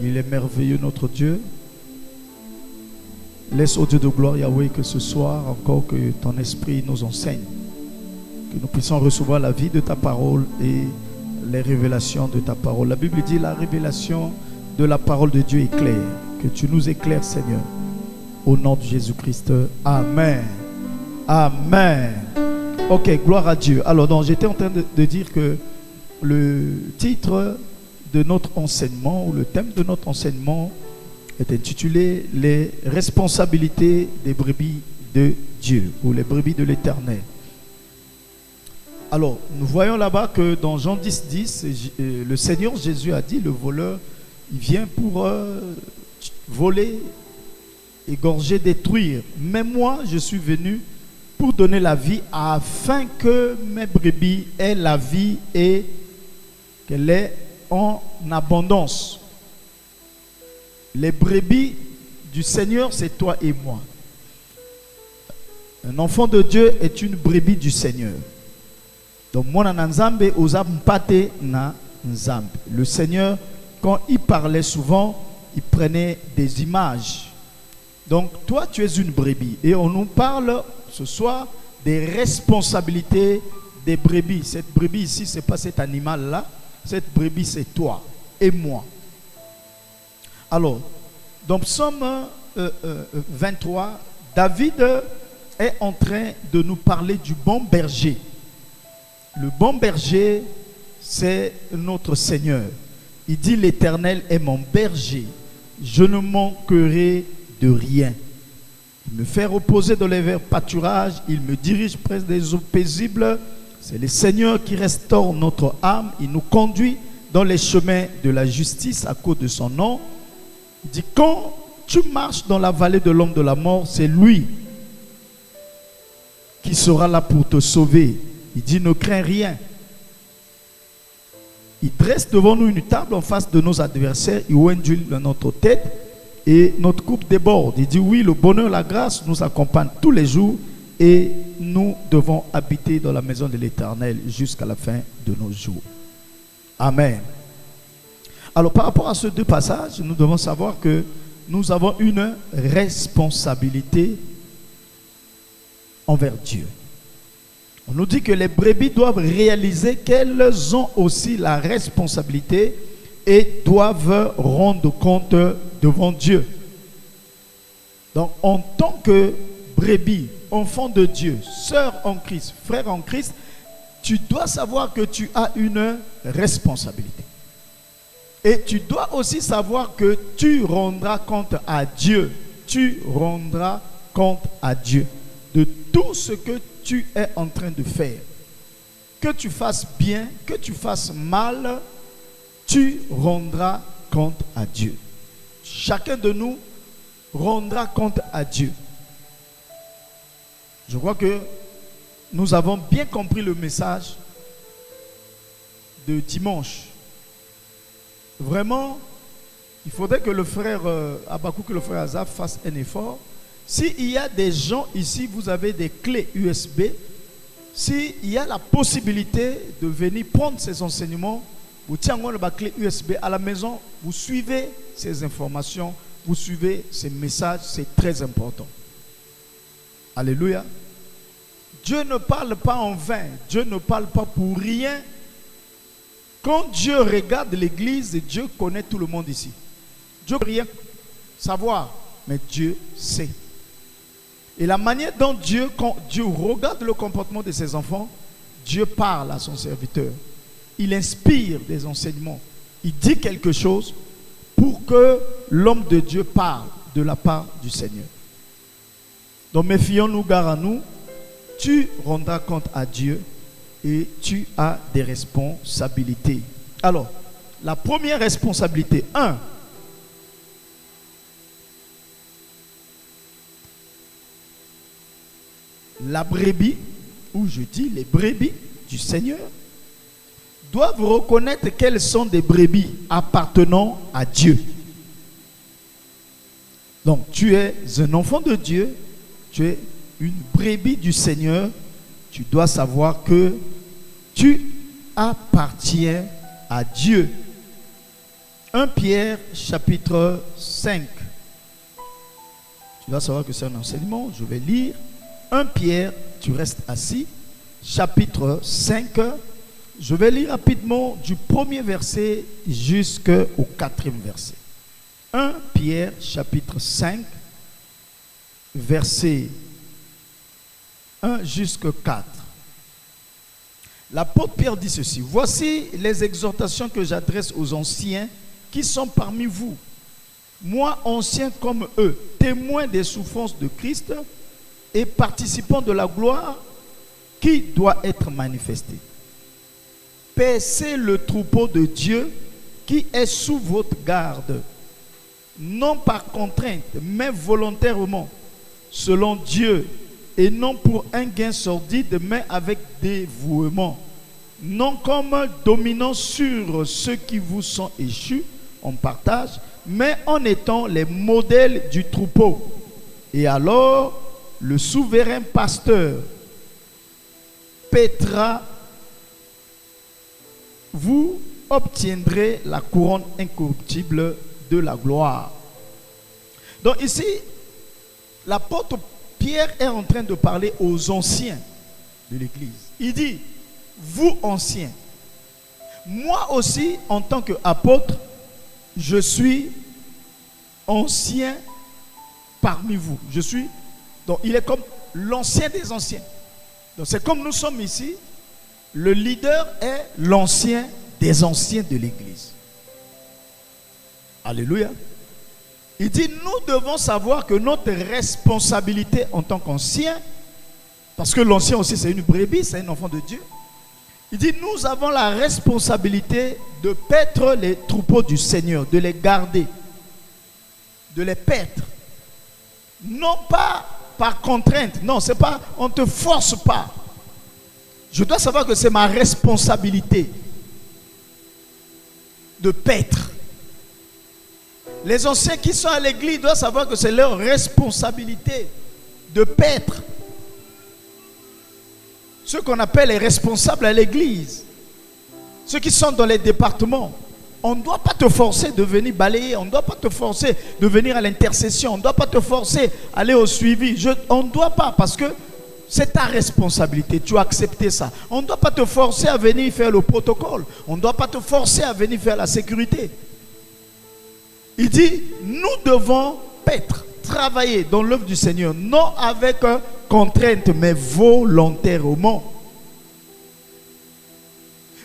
Il est merveilleux notre Dieu. Laisse au Dieu de gloire Yahweh que ce soir encore que ton esprit nous enseigne. Que nous puissions recevoir la vie de ta parole et les révélations de ta parole. La Bible dit la révélation de la parole de Dieu est claire. Que tu nous éclaires Seigneur. Au nom de Jésus-Christ. Amen. Amen. Ok, gloire à Dieu. Alors donc j'étais en train de dire que le titre de notre enseignement ou le thème de notre enseignement est intitulé les responsabilités des brebis de Dieu ou les brebis de l'Éternel. Alors nous voyons là-bas que dans Jean 10, 10, le Seigneur Jésus a dit le voleur il vient pour voler, égorger, détruire. Mais moi je suis venu pour donner la vie afin que mes brebis aient la vie et qu'elle est en abondance. Les brebis du Seigneur, c'est toi et moi. Un enfant de Dieu est une brebis du Seigneur. Donc, moi, le Seigneur, quand il parlait souvent, il prenait des images. Donc, toi, tu es une brebis. Et on nous parle ce soir des responsabilités des brebis. Cette brebis ici, ce n'est pas cet animal-là. Cette brebis, c'est toi et moi. Alors, dans Psaume 23, David est en train de nous parler du bon berger. Le bon berger, c'est notre Seigneur. Il dit, l'Éternel est mon berger. Je ne manquerai de rien. Il me fait reposer dans les verts pâturages. Il me dirige près des eaux paisibles. C'est le Seigneur qui restaure notre âme. Il nous conduit dans les chemins de la justice à cause de son nom. Il dit, quand tu marches dans la vallée de l'ombre de la mort, c'est lui qui sera là pour te sauver. Il dit, ne crains rien. Il dresse devant nous une table en face de nos adversaires. Il oint d'huile dans notre tête et notre coupe déborde. Il dit, oui, le bonheur, la grâce nous accompagne tous les jours. Et nous devons habiter dans la maison de l'Éternel jusqu'à la fin de nos jours. Amen. Alors par rapport à ces deux passages, nous devons savoir que nous avons une responsabilité envers Dieu. On nous dit que les brebis doivent réaliser qu'elles ont aussi la responsabilité et doivent rendre compte devant Dieu. Donc en tant que brebis, enfant de Dieu, sœur en Christ, frère en Christ, tu dois savoir que tu as une responsabilité. Et tu dois aussi savoir que tu rendras compte à Dieu. Tu rendras compte à Dieu de tout ce que tu es en train de faire. Que tu fasses bien, que tu fasses mal, tu rendras compte à Dieu. Chacun de nous rendra compte à Dieu. Je crois que nous avons bien compris le message de dimanche. Vraiment, il faudrait que le frère Abakou, que le frère Azaf fasse un effort. S'il y a des gens ici, vous avez des clés USB. S'il y a la possibilité de venir prendre ces enseignements, vous tenez la clé USB à la maison, vous suivez ces informations, vous suivez ces messages, c'est très important. Alléluia. Dieu ne parle pas en vain. Dieu ne parle pas pour rien. Quand Dieu regarde l'église, Dieu connaît tout le monde ici. Dieu ne peut rien savoir, mais Dieu sait. Et la manière dont Dieu, quand Dieu regarde le comportement de ses enfants, Dieu parle à son serviteur. Il inspire des enseignements. Il dit quelque chose pour que l'homme de Dieu parle de la part du Seigneur. Donc méfions-nous, gare à nous. Tu rendras compte à Dieu et tu as des responsabilités. Alors, la première responsabilité, 1. La brebis, ou je dis les brebis du Seigneur, doivent reconnaître qu'elles sont des brebis appartenant à Dieu. Donc, tu es un enfant de Dieu, tu es une brebis du Seigneur, tu dois savoir que tu appartiens à Dieu. 1 Pierre chapitre 5. Tu dois savoir que c'est un enseignement. Je vais lire. 1 Pierre, tu restes assis. Chapitre 5. Je vais lire rapidement du premier verset jusqu'au 4e verset. 1 Pierre chapitre 5, verset 1 jusqu'au 4. L'apôtre Pierre dit ceci: voici les exhortations que j'adresse aux anciens qui sont parmi vous. Moi, ancien comme eux, témoin des souffrances de Christ et participant de la gloire qui doit être manifestée. Paissez le troupeau de Dieu qui est sous votre garde, non par contrainte, mais volontairement, selon Dieu, et non pour un gain sordide, mais avec dévouement, non comme dominant sur ceux qui vous sont échus en partage, mais en étant les modèles du troupeau. Et alors, le souverain pasteur paîtra, vous obtiendrez la couronne incorruptible de la gloire. Donc ici, l'apôtre Pierre est en train de parler aux anciens de l'Église. Il dit, vous anciens, moi aussi en tant qu'apôtre, je suis ancien parmi vous. Je suis, donc il est comme l'ancien des anciens. Donc c'est comme nous sommes ici, le leader est l'ancien des anciens de l'Église. Alléluia. Il dit, nous devons savoir que notre responsabilité en tant qu'ancien, parce que l'ancien aussi c'est une brebis, c'est un enfant de Dieu. Il dit, nous avons la responsabilité de paître les troupeaux du Seigneur, de les garder, de les paître. Non pas par contrainte, non, c'est pas, on ne te force pas. Je dois savoir que c'est ma responsabilité de paître. Les anciens qui sont à l'église doivent savoir que c'est leur responsabilité de paître. Ceux qu'on appelle les responsables à l'église, ceux qui sont dans les départements, on ne doit pas te forcer de venir balayer, on ne doit pas te forcer de venir à l'intercession, on ne doit pas te forcer à aller au suivi. On ne doit pas, parce que c'est ta responsabilité, tu as accepté ça. On ne doit pas te forcer à venir faire le protocole, on ne doit pas te forcer à venir faire la sécurité. Il dit, nous devons paître, travailler dans l'œuvre du Seigneur, non avec contrainte, mais volontairement.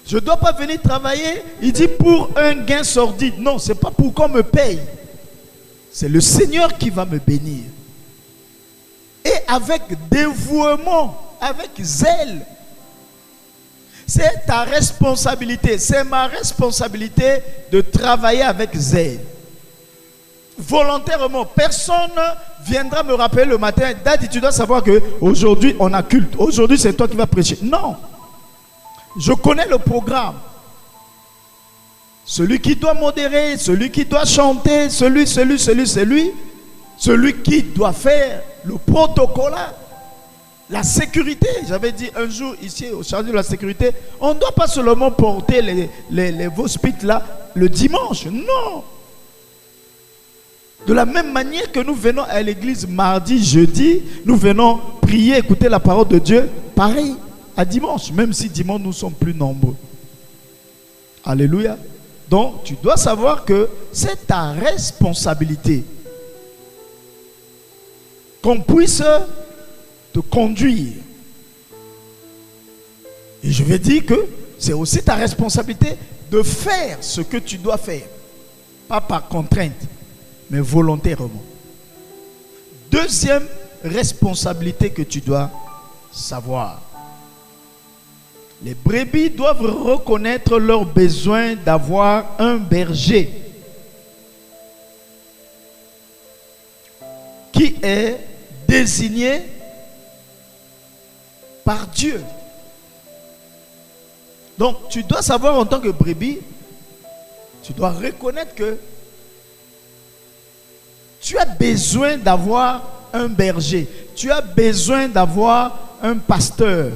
Je ne dois pas venir travailler, il dit, pour un gain sordide. Non, ce n'est pas pour qu'on me paye. C'est le Seigneur qui va me bénir. Et avec dévouement, avec zèle. C'est ta responsabilité, c'est ma responsabilité de travailler avec zèle. Volontairement, personne viendra me rappeler le matin, Daddy, tu dois savoir qu'aujourd'hui on a culte, aujourd'hui c'est toi qui vas prêcher. Non, je connais le programme. Celui qui doit modérer, celui qui doit chanter, celui qui doit faire le protocole, la sécurité. J'avais dit un jour ici au chargé de la sécurité, on ne doit pas seulement porter les vospites là le dimanche, non. De la même manière que nous venons à l'église mardi, jeudi, nous venons prier, écouter la parole de Dieu, pareil à dimanche, même si dimanche nous sommes plus nombreux. Alléluia. Donc tu dois savoir que c'est ta responsabilité qu'on puisse te conduire. Et je vais dire que c'est aussi ta responsabilité de faire ce que tu dois faire, pas par contrainte, mais volontairement. Deuxième responsabilité que tu dois savoir. Les brebis doivent reconnaître leur besoin d'avoir un berger qui est désigné par Dieu. Donc tu dois savoir en tant que brebis, tu dois reconnaître que tu as besoin d'avoir un berger. Tu as besoin d'avoir un pasteur.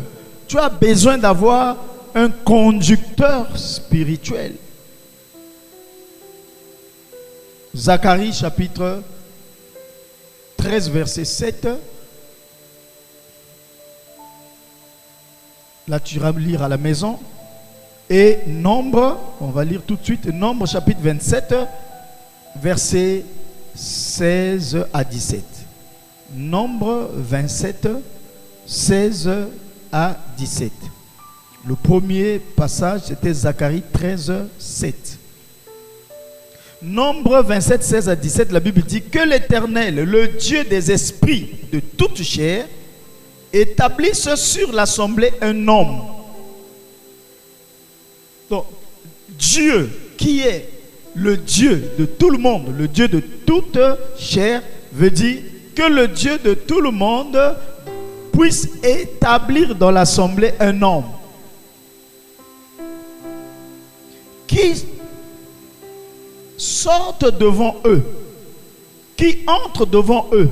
Tu as besoin d'avoir un conducteur spirituel. Zacharie chapitre 13 verset 7. Là tu vas lire à la maison. Et Nombre, on va lire tout de suite, Nombre chapitre 27 verset 16 à 17. Nombre 27, 16 à 17. Le premier passage, c'était Zacharie 13, 7. Nombre 27, 16 à 17, la Bible dit que l'Éternel, le Dieu des esprits de toute chair, établisse sur l'assemblée un homme. Donc, Dieu qui est le Dieu de tout le monde, le Dieu de toute chair, veut dire que le Dieu de tout le monde puisse établir dans l'assemblée un homme qui sorte devant eux, qui entre devant eux,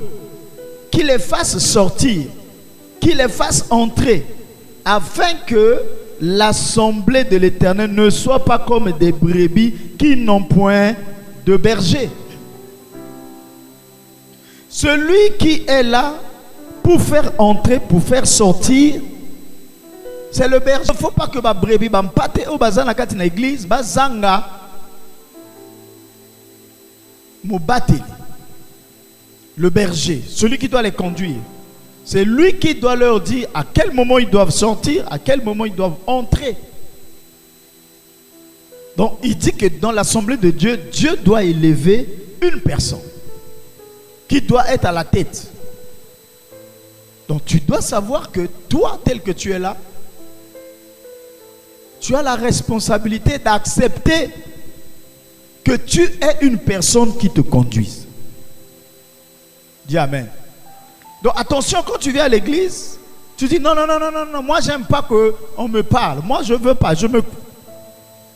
qui les fasse sortir, qui les fasse entrer, afin que l'assemblée de l'Éternel ne soit pas comme des brebis qui n'ont point de berger. Celui qui est là pour faire entrer, pour faire sortir, c'est le berger. Il ne faut pas que ma brebis bampate au bazan la katina église bazanga mobateli. Le berger, celui qui doit les conduire, c'est lui qui doit leur dire à quel moment ils doivent sortir, à quel moment ils doivent entrer. Donc il dit que dans l'assemblée de Dieu, Dieu doit élever une personne qui doit être à la tête. Donc tu dois savoir que toi, tel que tu es là, tu as la responsabilité d'accepter que tu es une personne qui te conduise. Dis Amen. Donc attention, quand tu viens à l'église, tu dis non, moi j'aime pas qu'on me parle. Moi je veux pas, je me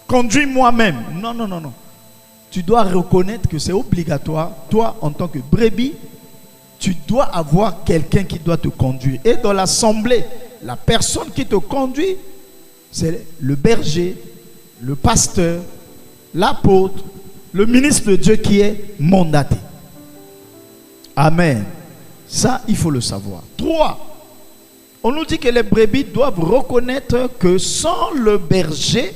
conduis moi-même. Non. Tu dois reconnaître que c'est obligatoire. Toi, en tant que brebis, tu dois avoir quelqu'un qui doit te conduire. Et dans l'assemblée, la personne qui te conduit, c'est le berger, le pasteur, l'apôtre, le ministre de Dieu qui est mandaté. Amen. Ça, il faut le savoir. 3. On nous dit que les brebis doivent reconnaître que sans le berger,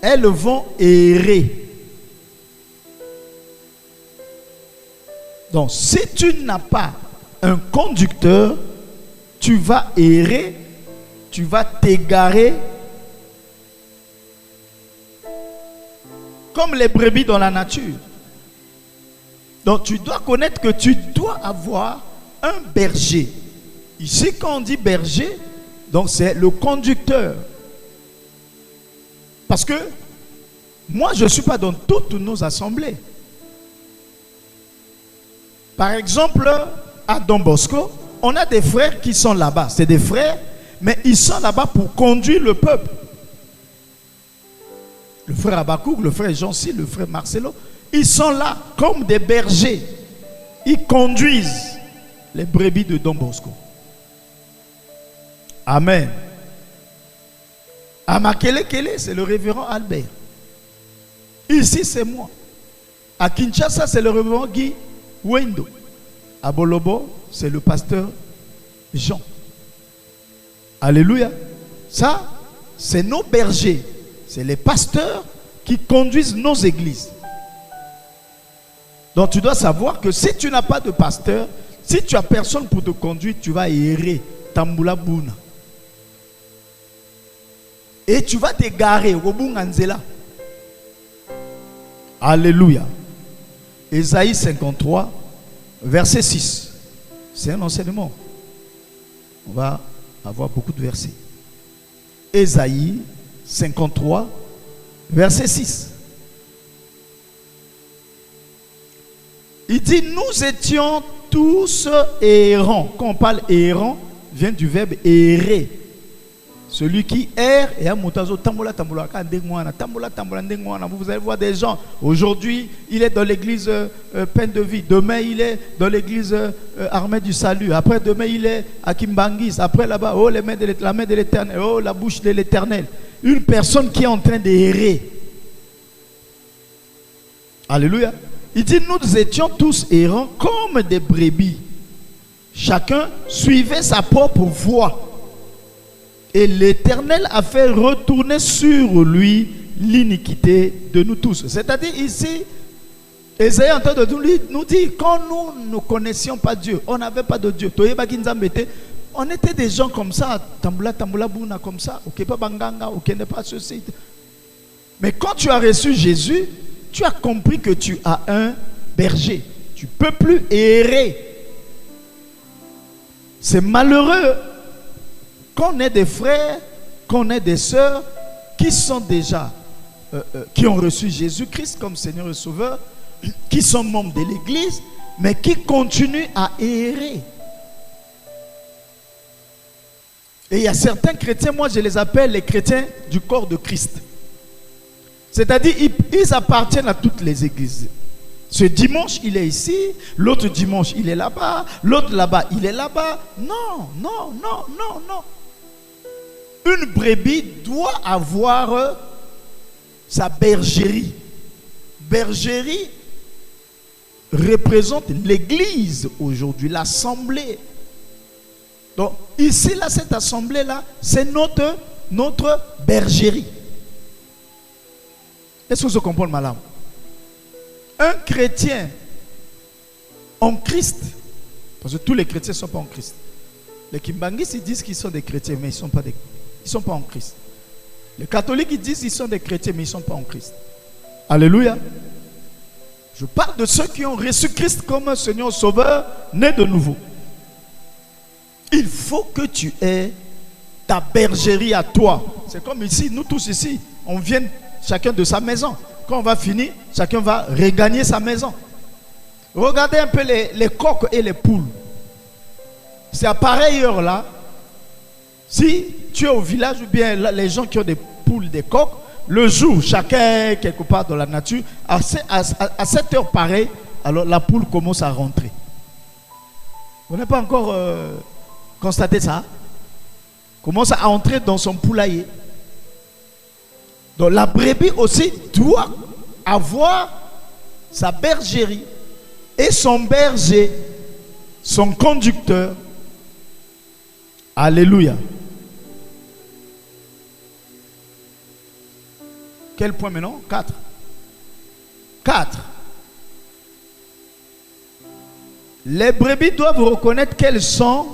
elles vont errer. Donc, si tu n'as pas un conducteur, tu vas errer, tu vas t'égarer comme les brebis dans la nature. Donc, tu dois connaître que tu dois avoir un berger. Ici, quand on dit berger, donc c'est le conducteur. Parce que moi, je ne suis pas dans toutes nos assemblées. Par exemple, à Don Bosco, on a des frères qui sont là-bas. C'est des frères, mais ils sont là-bas pour conduire le peuple. Le frère Abakouk, le frère Jean-Cy, le frère Marcelo, ils sont là comme des bergers. Ils conduisent les brebis de Don Bosco. Amen. À Makelekele, c'est le révérend Albert. Ici, c'est moi. À Kinshasa, c'est le révérend Guy Wendo. À Bolobo, c'est le pasteur Jean. Alléluia. Ça, c'est nos bergers. C'est les pasteurs qui conduisent nos églises. Donc tu dois savoir que si tu n'as pas de pasteur, si tu n'as personne pour te conduire, tu vas errer. Tamboula bouna. Et tu vas t'égarer. Alléluia. Ésaïe 53, verset 6. C'est un enseignement. On va avoir beaucoup de versets. Ésaïe 53, verset 6. Il dit, nous étions tous errants. Quand on parle errant, vient du verbe errer. Celui qui erre, et à Moutazo, tambola, tambola, tambola, tambola, vous allez voir des gens. Aujourd'hui, il est dans l'église Peine de Vie. Demain, il est dans l'église Armée du Salut. Après, demain, il est à Kimbangis. Après, là-bas, oh, la main de l'Éternel. Oh, la bouche de l'Éternel. Une personne qui est en train d'errer. Alléluia. Il dit, nous étions tous errants comme des brebis. Chacun suivait sa propre voie. Et l'Éternel a fait retourner sur lui l'iniquité de nous tous. C'est-à-dire ici, Esaïe est en train de nous dire, quand nous ne connaissions pas Dieu, on n'avait pas de Dieu. On était des gens comme ça, tamboula bouna comme ça, ok pas banganga, ok n'est pas ceci. Mais quand tu as reçu Jésus, tu as compris que tu as un berger. Tu ne peux plus errer. C'est malheureux qu'on ait des frères, qu'on ait des sœurs qui sont déjà, qui ont reçu Jésus-Christ comme Seigneur et Sauveur, qui sont membres de l'Église, mais qui continuent à errer. Et il y a certains chrétiens, moi je les appelle les chrétiens du corps de Christ. C'est-à-dire, ils appartiennent à toutes les églises. Ce dimanche, il est ici. L'autre dimanche, il est là-bas. L'autre là-bas, il est là-bas. Non, non, non, non, non. Une brebis doit avoir sa bergerie. Bergerie représente l'église aujourd'hui, l'assemblée. Donc, ici, là, cette assemblée-là, c'est notre bergerie. Est-ce que vous comprenez, madame? Un chrétien en Christ, parce que tous les chrétiens ne sont pas en Christ. Les Kimbangis, ils disent qu'ils sont des chrétiens, mais ils ne sont pas en Christ. Les catholiques, ils disent qu'ils sont des chrétiens, mais ils ne sont pas en Christ. Alléluia. Je parle de ceux qui ont reçu Christ comme Seigneur Sauveur, né de nouveau. Il faut que tu aies ta bergerie à toi. C'est comme ici, nous tous ici, on vient chacun de sa maison. Quand on va finir, chacun va regagner sa maison. Regardez un peu les coqs et les poules. C'est à pareille heure là. Si tu es au village ou bien les gens qui ont des poules, des coqs, le jour, chacun est quelque part dans la nature, à cette heure pareille, alors la poule commence à rentrer. Vous n'avez pas encore constaté ça? Commence à entrer dans son poulailler. Donc la brebis aussi doit avoir sa bergerie et son berger, son conducteur. Alléluia. Quel point maintenant? 4. 4. Les brebis doivent reconnaître qu'elles sont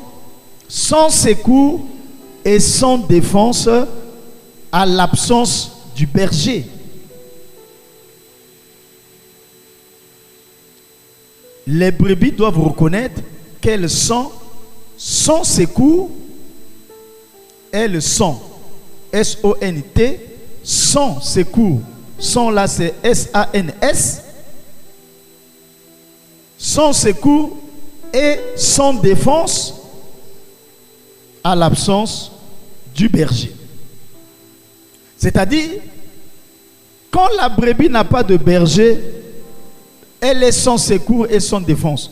sans secours et sans défense à l'absence du berger. Les brebis doivent reconnaître qu'elles sont sans secours. Elles sont S-O-N-T, sans secours. Sans là c'est S-A-N-S. Sans secours et sans défense à l'absence du berger. C'est-à-dire, quand la brebis n'a pas de berger, elle est sans secours et sans défense.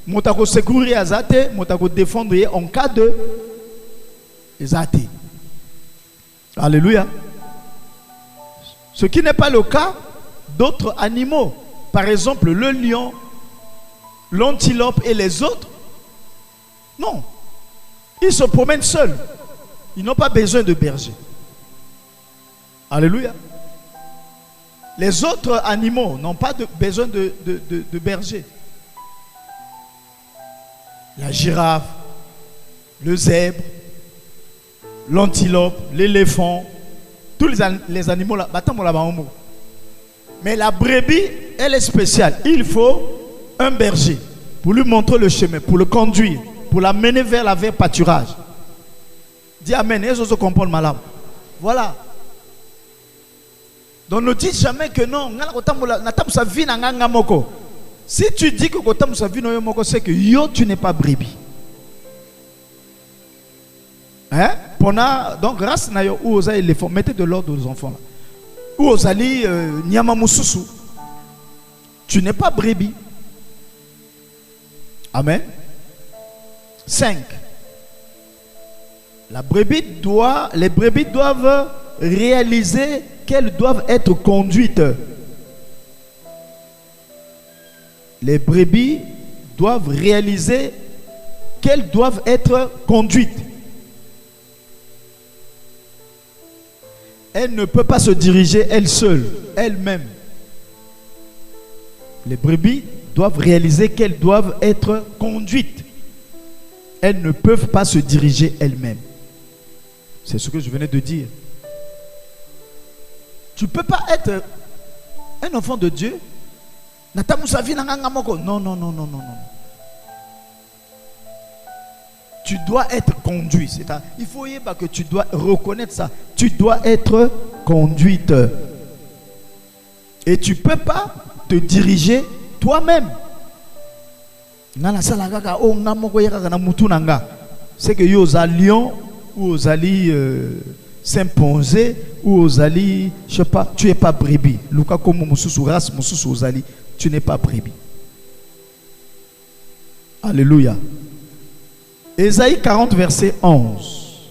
Motako secourir azate, motako défendre en cas de azate. Alléluia. Ce qui n'est pas le cas d'autres animaux. Par exemple, le lion, l'antilope et les autres. Non. Ils se promènent seuls. Ils n'ont pas besoin de berger. Alléluia. Les autres animaux n'ont pas besoin de berger. La girafe, le zèbre, l'antilope, l'éléphant, tous les animaux là. Mais la brebis, elle est spéciale. Il faut un berger pour lui montrer le chemin, pour le conduire, pour l'amener vers la vers pâturage. Dis amen. Est-ce que vous comprenez, madame? Voilà. Donc ne dis jamais que non. Si tu dis que c'est que yo, tu n'es pas brebis. Hein? Donc grâce à yo ou aux éléphants, mettez de l'ordre aux enfants là. Ou aux ali nyamamususu. Tu n'es pas brebis. Amen. 5. Les brebis doivent réaliser qu'elles doivent être conduites. les brebis doivent réaliser qu'elles doivent être conduites. Elle ne peut pas se diriger elle seule, elle-même. Les brebis doivent réaliser qu'elles doivent être conduites. Elles ne peuvent pas se diriger elles-mêmes. C'est ce que je venais de dire. Tu ne peux pas être un enfant de Dieu. Non, non, non, non, non, non. Tu dois être conduit. Il faut que tu dois reconnaître ça. Tu dois être conduite. Et tu ne peux pas te diriger toi-même. C'est que aux lion ou aux alliés s'imposer ou aux alliés, je sais pas, tu n'es pas brebis. Luka comme race, aux alliés, tu n'es pas brebis. Alléluia. Ésaïe 40 verset 11.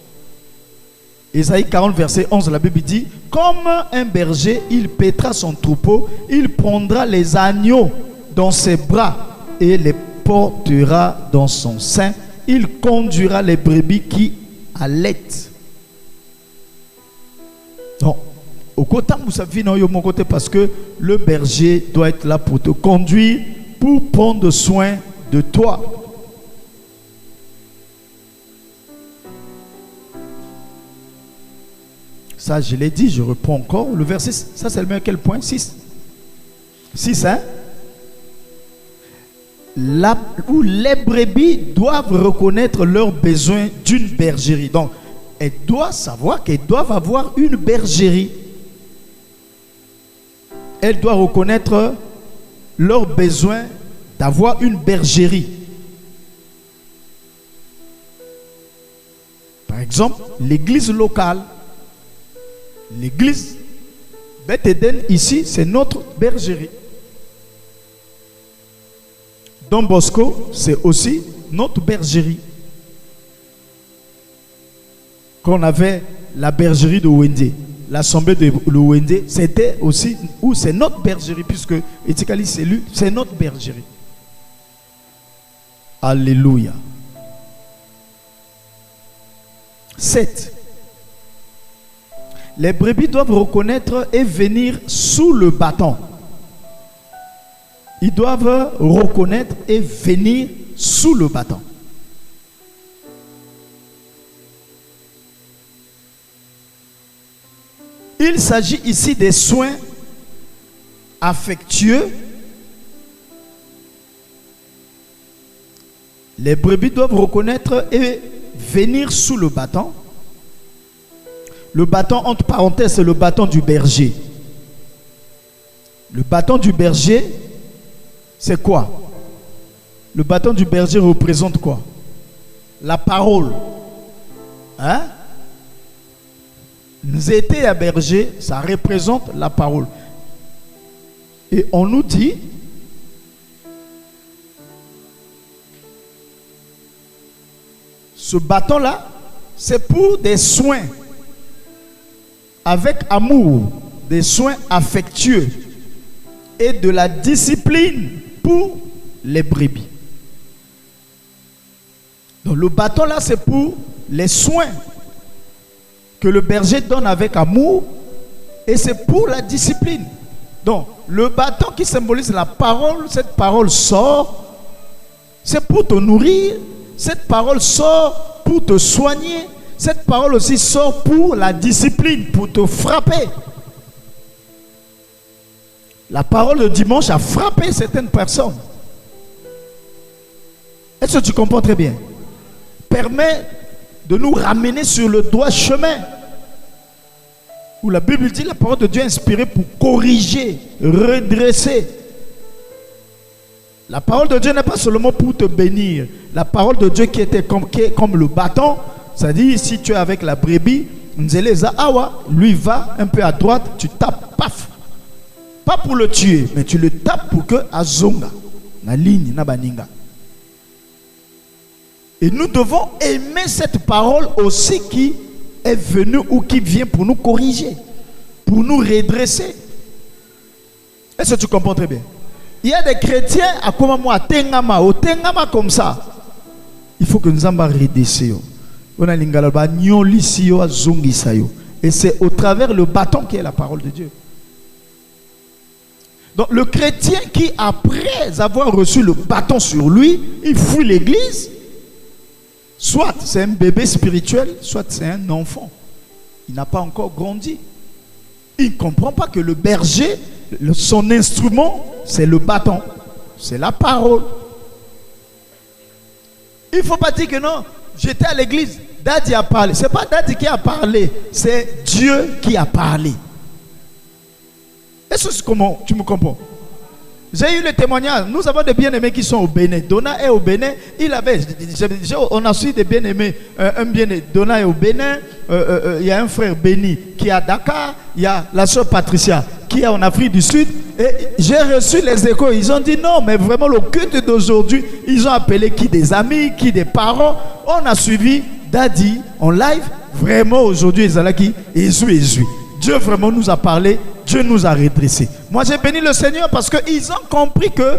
Ésaïe 40 verset 11, la Bible dit: comme un berger, il paîtra son troupeau, il prendra les agneaux dans ses bras et les portera dans son sein. Il conduira les brebis qui allaitent. Donc, au côté parce que le berger doit être là pour te conduire, pour prendre soin de toi. Ça, je l'ai dit, je reprends encore. Le verset, ça c'est le même quel point? 6. 6, hein? Là où les brebis doivent reconnaître leurs besoins d'une bergerie. Donc, elles doivent savoir qu'elles doivent avoir une bergerie. Elles doivent reconnaître leurs besoins d'avoir une bergerie. Par exemple, l'église locale. L'église Beth Eden, ici, c'est notre bergerie. Don Bosco, c'est aussi notre bergerie. Quand on avait la bergerie de Wende, l'assemblée de Wende, c'était aussi, où c'est notre bergerie, puisque Etikali, c'est notre bergerie. Alléluia. 7. Les brebis doivent reconnaître et venir sous le bâton. Ils doivent reconnaître et venir sous le bâton. Il s'agit ici des soins affectueux. Les brebis doivent reconnaître et venir sous le bâton. Le bâton, entre parenthèses, c'est le bâton du berger. Le bâton du berger, c'est quoi? Le bâton du berger représente quoi? La parole. Hein? Nous étions à berger, ça représente la parole. Et on nous dit, ce bâton-là, c'est pour des soins avec amour, des soins affectueux et de la discipline pour les brebis. Donc le bâton là, c'est pour les soins que le berger donne avec amour et c'est pour la discipline. Donc le bâton qui symbolise la parole, cette parole sort, c'est pour te nourrir, cette parole sort pour te soigner, cette parole aussi sort pour la discipline, pour te frapper. La parole de dimanche a frappé certaines personnes. Est-ce que tu comprends très bien? Permet de nous ramener sur le droit chemin. Où la Bible dit la parole de Dieu est inspirée pour corriger, redresser. La parole de Dieu n'est pas seulement pour te bénir. La parole de Dieu qui était comme le bâton, c'est-à-dire si tu es avec la brebis, lui va un peu à droite, tu tapes, paf. Pas pour le tuer, mais tu le tapes pour que azonga, na ligne, na baninga. Et nous devons aimer cette parole aussi qui est venue ou qui vient pour nous corriger, pour nous redresser. Est-ce que tu comprends très bien? Il y a des chrétiens à comment moi tengama comme ça. Il faut que nous en redescendons. On a l'ingalaba nyoli siyo azungi sayo. Et c'est au travers le bâton qui est la parole de Dieu. Donc le chrétien qui, après avoir reçu le bâton sur lui, il fuit l'église, soit c'est un bébé spirituel, soit c'est un enfant. Il n'a pas encore grandi. Il ne comprend pas que le berger, son instrument, c'est le bâton, c'est la parole. Il ne faut pas dire que non, j'étais à l'église, Daddy a parlé. Ce n'est pas Daddy qui a parlé, c'est Dieu qui a parlé. Est-ce que c'est comment tu me comprends? J'ai eu le témoignage. Nous avons des bien-aimés qui sont au Bénin. Donna est au Bénin. On a su des bien-aimés. Un bien-aimé, Donna est au Bénin. Il y a un frère Béni qui est à Dakar. Il y a la soeur Patricia qui est en Afrique du Sud. Et j'ai reçu les échos. Ils ont dit non, mais vraiment le culte d'aujourd'hui, ils ont appelé qui des amis, qui des parents. On a suivi Daddy en live. Vraiment aujourd'hui, ils sont qui Dieu vraiment nous a parlé. Dieu nous a redressés. Moi, j'ai béni le Seigneur parce qu'ils ont compris que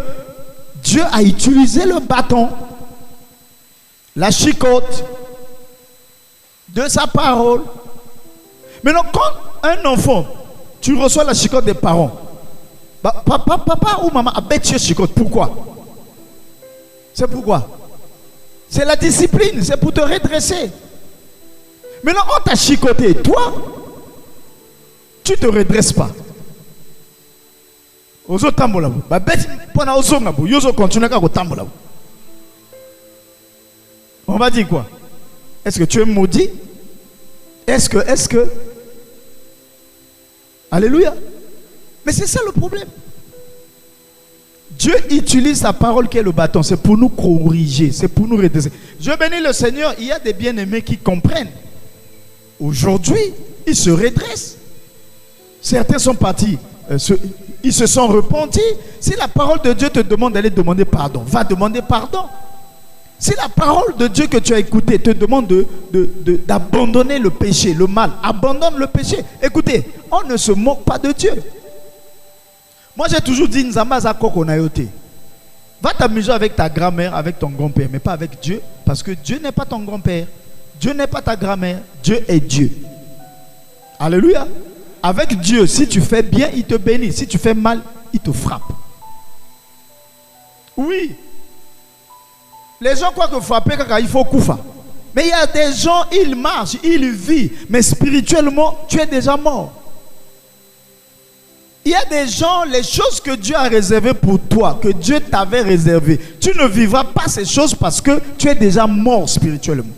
Dieu a utilisé le bâton, la chicotte de sa parole. Maintenant, quand un enfant, tu reçois la chicotte des parents, papa ou maman a bêté chicotte. Pourquoi? C'est pourquoi? C'est la discipline, c'est pour te redresser. Maintenant, on t'a chicoté, toi, tu ne te redresses pas. On va dire quoi? Est-ce que tu es maudit? Est-ce que Alléluia. Mais c'est ça le problème. Dieu utilise sa parole qui est le bâton. C'est pour nous corriger, c'est pour nous redresser. Je bénis le Seigneur. Il y a des bien-aimés qui comprennent. Aujourd'hui, ils se redressent. Certains sont partis, ils se sont repentis. Si la parole de Dieu te demande d'aller demander pardon, va demander pardon. Si la parole de Dieu que tu as écoutée te demande d'abandonner le péché, le mal, abandonne le péché. Écoutez, on ne se moque pas de Dieu. Moi j'ai toujours dit, Nzambaza Kokonayote. Va t'amuser avec ta grand-mère, avec ton grand-père, mais pas avec Dieu, parce que Dieu n'est pas ton grand-père. Dieu n'est pas ta grand-mère. Dieu est Dieu. Alléluia. Avec Dieu, si tu fais bien, il te bénit. Si tu fais mal, il te frappe. Oui. Les gens croient que frapper, il faut koufa. Mais il y a des gens, ils marchent, ils vivent. Mais spirituellement, tu es déjà mort. Il y a des gens, les choses que Dieu a réservées pour toi, que Dieu t'avait réservées, tu ne vivras pas ces choses parce que tu es déjà mort spirituellement.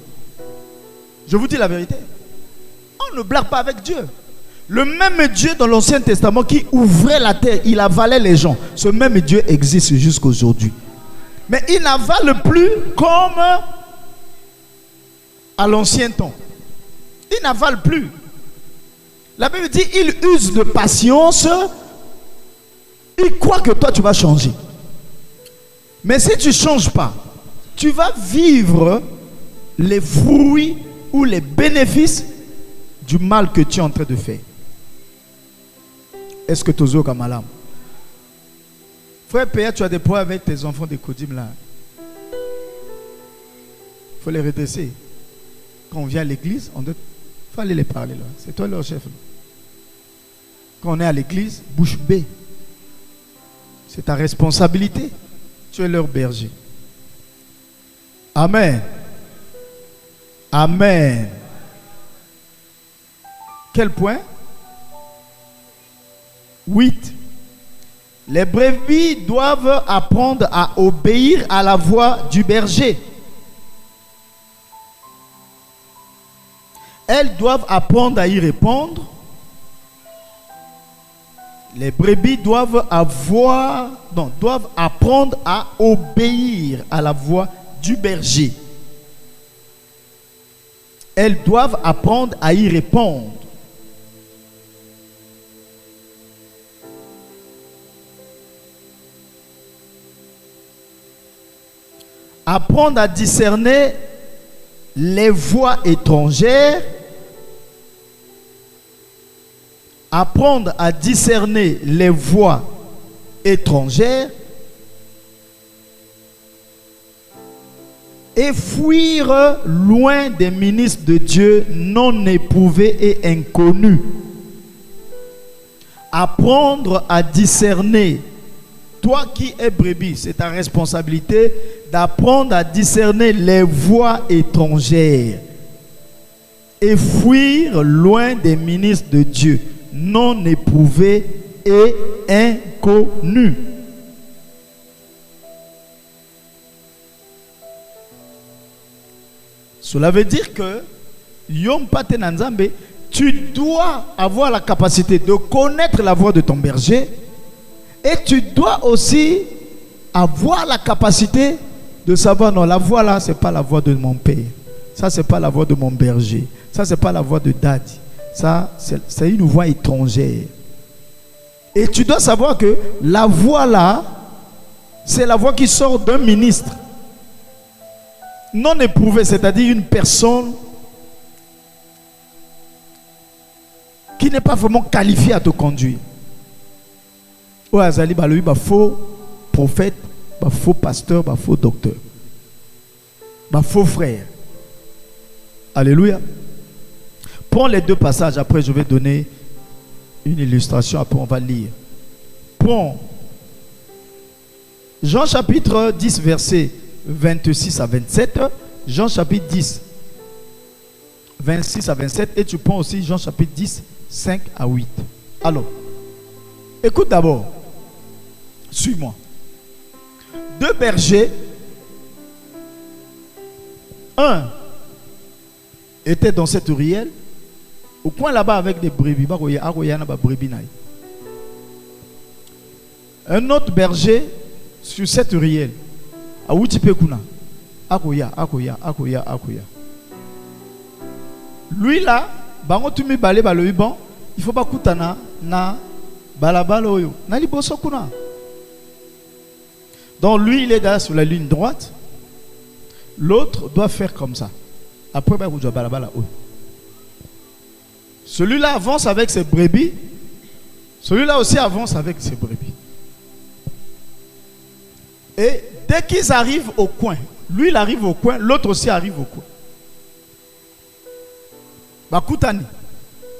Je vous dis la vérité. On ne blague pas avec Dieu. Le même Dieu dans l'Ancien Testament qui ouvrait la terre, il avalait les gens. Ce même Dieu existe jusqu'à aujourd'hui. Mais il n'avale plus comme à l'ancien temps. Il n'avale plus. La Bible dit, il use de patience. Il croit que toi tu vas changer. Mais si tu ne changes pas, tu vas vivre les fruits ou les bénéfices du mal que tu es en train de faire. Est-ce que tu as comme malam? Frère Père, tu as des problèmes avec tes enfants de Kodim là. Il faut les redresser. Quand on vient à l'église, il faut aller les parler là. C'est toi leur chef. Là. Quand on est à l'église, bouche bée. C'est ta responsabilité. Tu es leur berger. Amen. Amen. Quel point? 8. Les brebis doivent apprendre à obéir à la voix du berger. Elles doivent apprendre à y répondre. Les brebis doivent apprendre à obéir à la voix du berger. Elles doivent apprendre à y répondre. Apprendre à discerner les voix étrangères. Apprendre à discerner les voix étrangères et fuir loin des ministres de Dieu non éprouvés et inconnus. Apprendre à discerner. Toi qui es brebis, c'est ta responsabilité d'apprendre à discerner les voix étrangères et fuir loin des ministres de Dieu non éprouvés et inconnus. Cela veut dire que Yom Pate Nanzambe, tu dois avoir la capacité de connaître la voix de ton berger et tu dois aussi avoir la capacité de savoir non, la voix là, ce n'est pas la voix de mon père. Ça, ce n'est pas la voix de mon berger. Ça, ce n'est pas la voix de Daddy. Ça, c'est une voix étrangère. Et tu dois savoir que la voix là, c'est la voix qui sort d'un ministre non éprouvé, c'est-à-dire une personne qui n'est pas vraiment qualifiée à te conduire. Ou Azali, bah, lui, bah, faux prophète, bah, faux pasteur, bah, faux docteur, bah, faux frère. Alléluia. Prends les deux passages, après je vais donner une illustration, après on va lire. Prends Jean chapitre 10, verset 26 à 27, Jean chapitre 10, 26 à 27, et tu prends aussi Jean chapitre 10, 5 à 8. Alors, écoute d'abord, suis-moi. Deux bergers, un était dans cette ruelle, au coin là-bas avec des brebis. Un autre berger sur cette ruelle. Lui là, il faut pas kutana na balabalo yo. Na liboso kuna. Donc lui il est là sur la ligne droite. L'autre doit faire comme ça. Après balabala. Celui-là avance avec ses brebis. Celui-là aussi avance avec ses brebis. Et dès qu'ils arrivent au coin, lui il arrive au coin, l'autre aussi arrive au coin. Bakutani.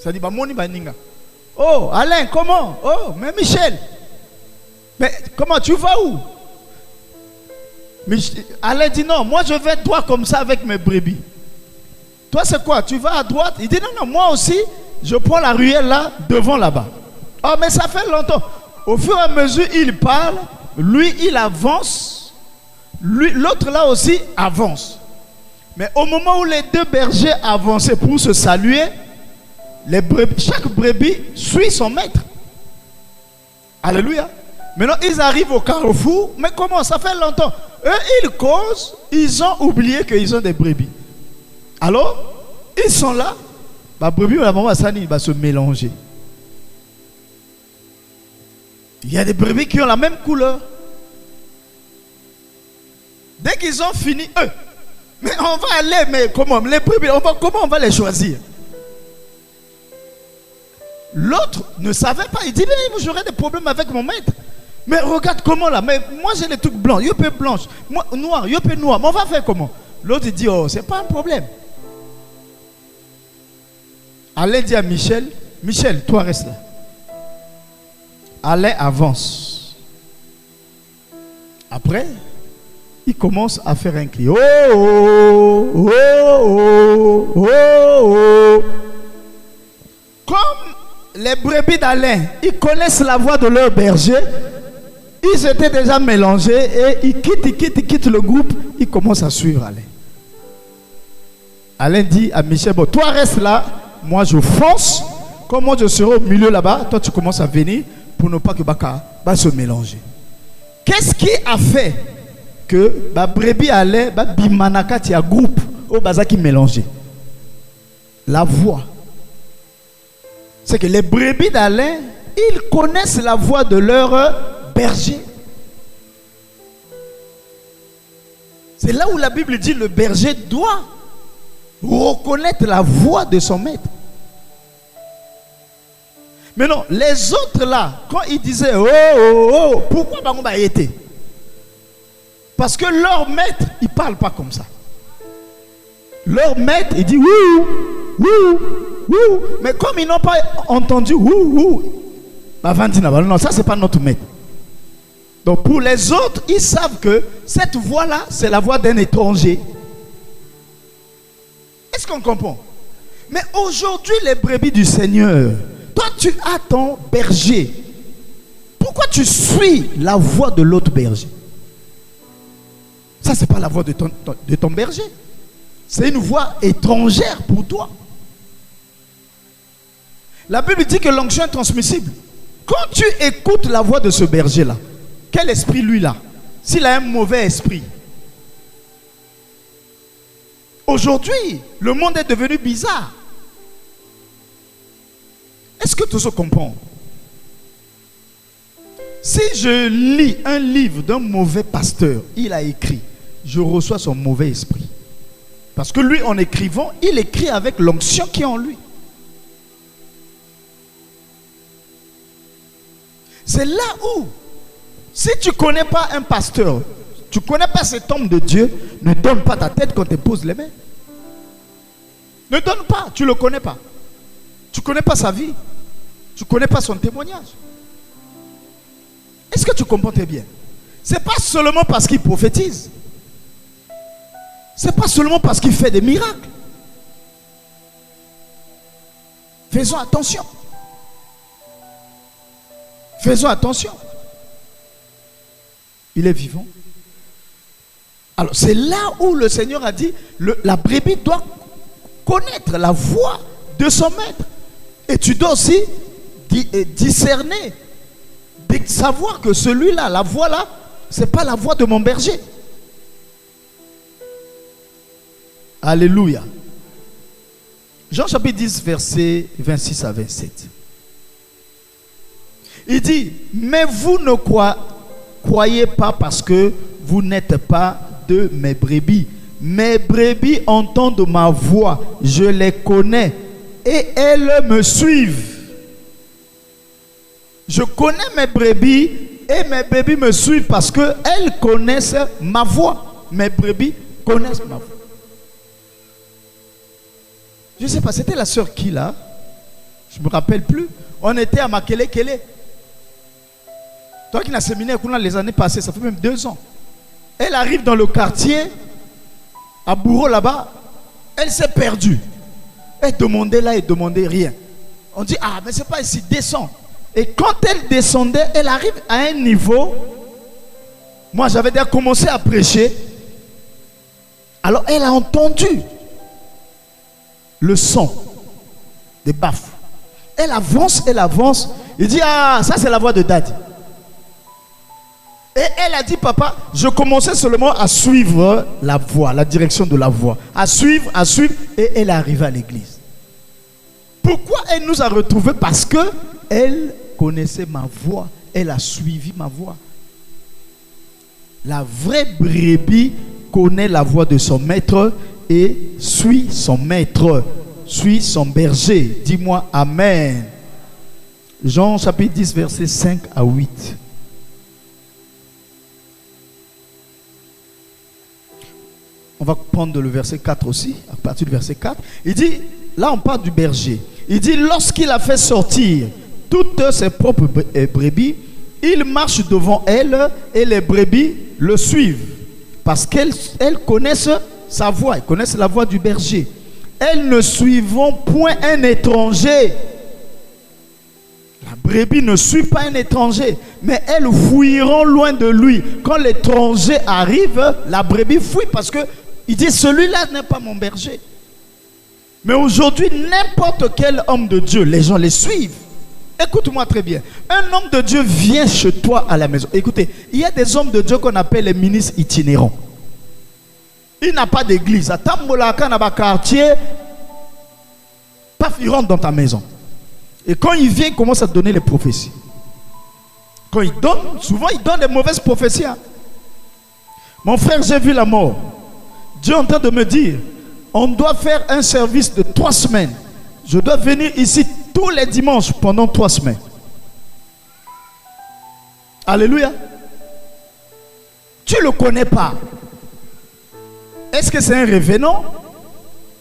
Ça dit Bamoni Baninga. Oh Alain, comment? Oh, mais Michel. Mais comment tu vas où? Alain dit non, moi je vais droit comme ça avec mes brebis. Toi c'est quoi? Tu vas à droite? Il dit non, non, moi aussi je prends la ruelle là, devant là-bas. Oh mais ça fait longtemps. Au fur et à mesure il parle, lui il avance, l'autre là aussi avance. Mais au moment où les deux bergers avançaient pour se saluer, chaque brebis suit son maître. Alléluia. Maintenant ils arrivent au carrefour, mais comment? Ça fait longtemps. Eux ils causent, ils ont oublié qu'ils ont des brebis. Alors, ils sont là, les brebis vont se mélanger. Il y a des brebis qui ont la même couleur. Dès qu'ils ont fini, eux, mais on va aller, mais comment? Les brebis, comment on va les choisir? L'autre ne savait pas. Il dit, mais j'aurais des problèmes avec mon maître. Mais regarde comment là. Mais moi j'ai les trucs blancs, yo peux blanche, moi noir, yo peux noir. Mais on va faire comment? L'autre dit, oh, c'est pas un problème. Alain dit à Michel, Michel, toi reste là. Alain avance. Après, il commence à faire un cri. Oh, oh, oh, oh, oh, oh. Comme les brebis d'Alain, ils connaissent la voix de leur berger, ils étaient déjà mélangés et ils quittent le groupe, ils commencent à suivre Alain. Alain dit à Michel, bon, toi reste là, moi je fonce, comme moi je serai au milieu là-bas, toi tu commences à venir pour ne pas que Baka va se mélanger. Qu'est-ce qui a fait que brebis Alain, bimanaka tia groupe au bazaki mélangé? La voix. C'est que les brebis d'Alain, ils connaissent la voix de leur berger. C'est là où la Bible dit le berger doit reconnaître la voix de son maître. Mais non, les autres là, quand ils disaient oh oh oh, pourquoi on va y être? Parce que leur maître, il ne parle pas comme ça. Leur maître, il dit wouh, wouh, wouh. Mais comme ils n'ont pas entendu wouh, wouh, non, ça c'est pas notre maître. Donc pour les autres, ils savent que cette voix-là, c'est la voix d'un étranger. Est-ce qu'on comprend? Mais aujourd'hui, les brebis du Seigneur, toi tu as ton berger. Pourquoi tu suis la voix de l'autre berger? Ça, c'est pas la voix de ton berger. C'est une voix étrangère pour toi. La Bible dit que l'onction est transmissible. Quand tu écoutes la voix de ce berger-là, quel esprit lui-là? S'il a un mauvais esprit. Aujourd'hui, le monde est devenu bizarre. Est-ce que tout ça comprend? Si je lis un livre d'un mauvais pasteur, il a écrit, je reçois son mauvais esprit. Parce que lui, en écrivant, il écrit avec l'onction qui est en lui. C'est là où, si tu ne connais pas un pasteur, tu ne connais pas cet homme de Dieu, ne donne pas ta tête quand tu poses les mains. Ne donne pas, tu ne le connais pas. Tu ne connais pas sa vie. Tu ne connais pas son témoignage. Est-ce que tu comprends très bien? Ce n'est pas seulement parce qu'il prophétise. Ce n'est pas seulement parce qu'il fait des miracles. Faisons attention. Faisons attention. Il est vivant. Alors c'est là où le Seigneur a dit, la brebis doit connaître la voix de son maître. Et tu dois aussi discerner, savoir que celui-là, la voix là, ce n'est pas la voix de mon berger. Alléluia. Jean chapitre 10, versets 26 à 27. Il dit, mais vous ne croyez pas parce que vous n'êtes pas de mes brebis. Mes brebis entendent ma voix, je les connais et elles me suivent. Je connais mes brebis et mes brebis me suivent parce qu'elles connaissent ma voix. Mes brebis connaissent ma voix. Je ne sais pas, c'était la sœur qui là? Je ne me rappelle plus. On était à Makele-Kele. Toi qui n'as séminaire les années passées, ça fait même 2 ans. Elle arrive dans le quartier, à Bourreau là-bas, elle s'est perdue. Elle demandait là, elle demandait rien. On dit, ah, mais c'est pas ici, descends. Et quand elle descendait, elle arrive à un niveau. Moi, j'avais déjà commencé à prêcher. Alors, elle a entendu le son des baffes. Elle avance, elle avance. Il dit, ah, ça c'est la voix de Daddy. Et elle a dit, papa, je commençais seulement à suivre la voix, la direction de la voix. À suivre, et elle est arrivée à l'église. Pourquoi elle nous a retrouvés? Parce que elle connaissait ma voix. Elle a suivi ma voix. La vraie brebis connaît la voix de son maître et suit son maître, suit son berger. Dis-moi Amen. Jean chapitre 10, versets 5 à 8. On va prendre le verset 4 aussi, à partir du verset 4. Il dit, là on parle du berger. Il dit, lorsqu'il a fait sortir toutes ses propres brebis, il marche devant elles et les brebis le suivent. Parce qu'elles connaissent sa voix, elles connaissent la voix du berger. Elles ne suivront point un étranger. La brebis ne suit pas un étranger, mais elles fuiront loin de lui. Quand l'étranger arrive, la brebis fuit parce que il dit, celui-là n'est pas mon berger. Mais aujourd'hui, n'importe quel homme de Dieu, les gens les suivent. Écoute-moi très bien. Un homme de Dieu vient chez toi à la maison. Écoutez, il y a des hommes de Dieu qu'on appelle les ministres itinérants. Il n'a pas d'église. À Tambolaka, dans un quartier, paf, il rentre dans ta maison. Et quand il vient, il commence à donner les prophéties. Quand il donne, souvent il donne des mauvaises prophéties. Hein. Mon frère, j'ai vu la mort. Dieu est en train de me dire, on doit faire un service de 3 semaines. Je dois venir ici tous les dimanches pendant 3 semaines. Alléluia. Tu ne le connais pas. Est-ce que c'est un revenant?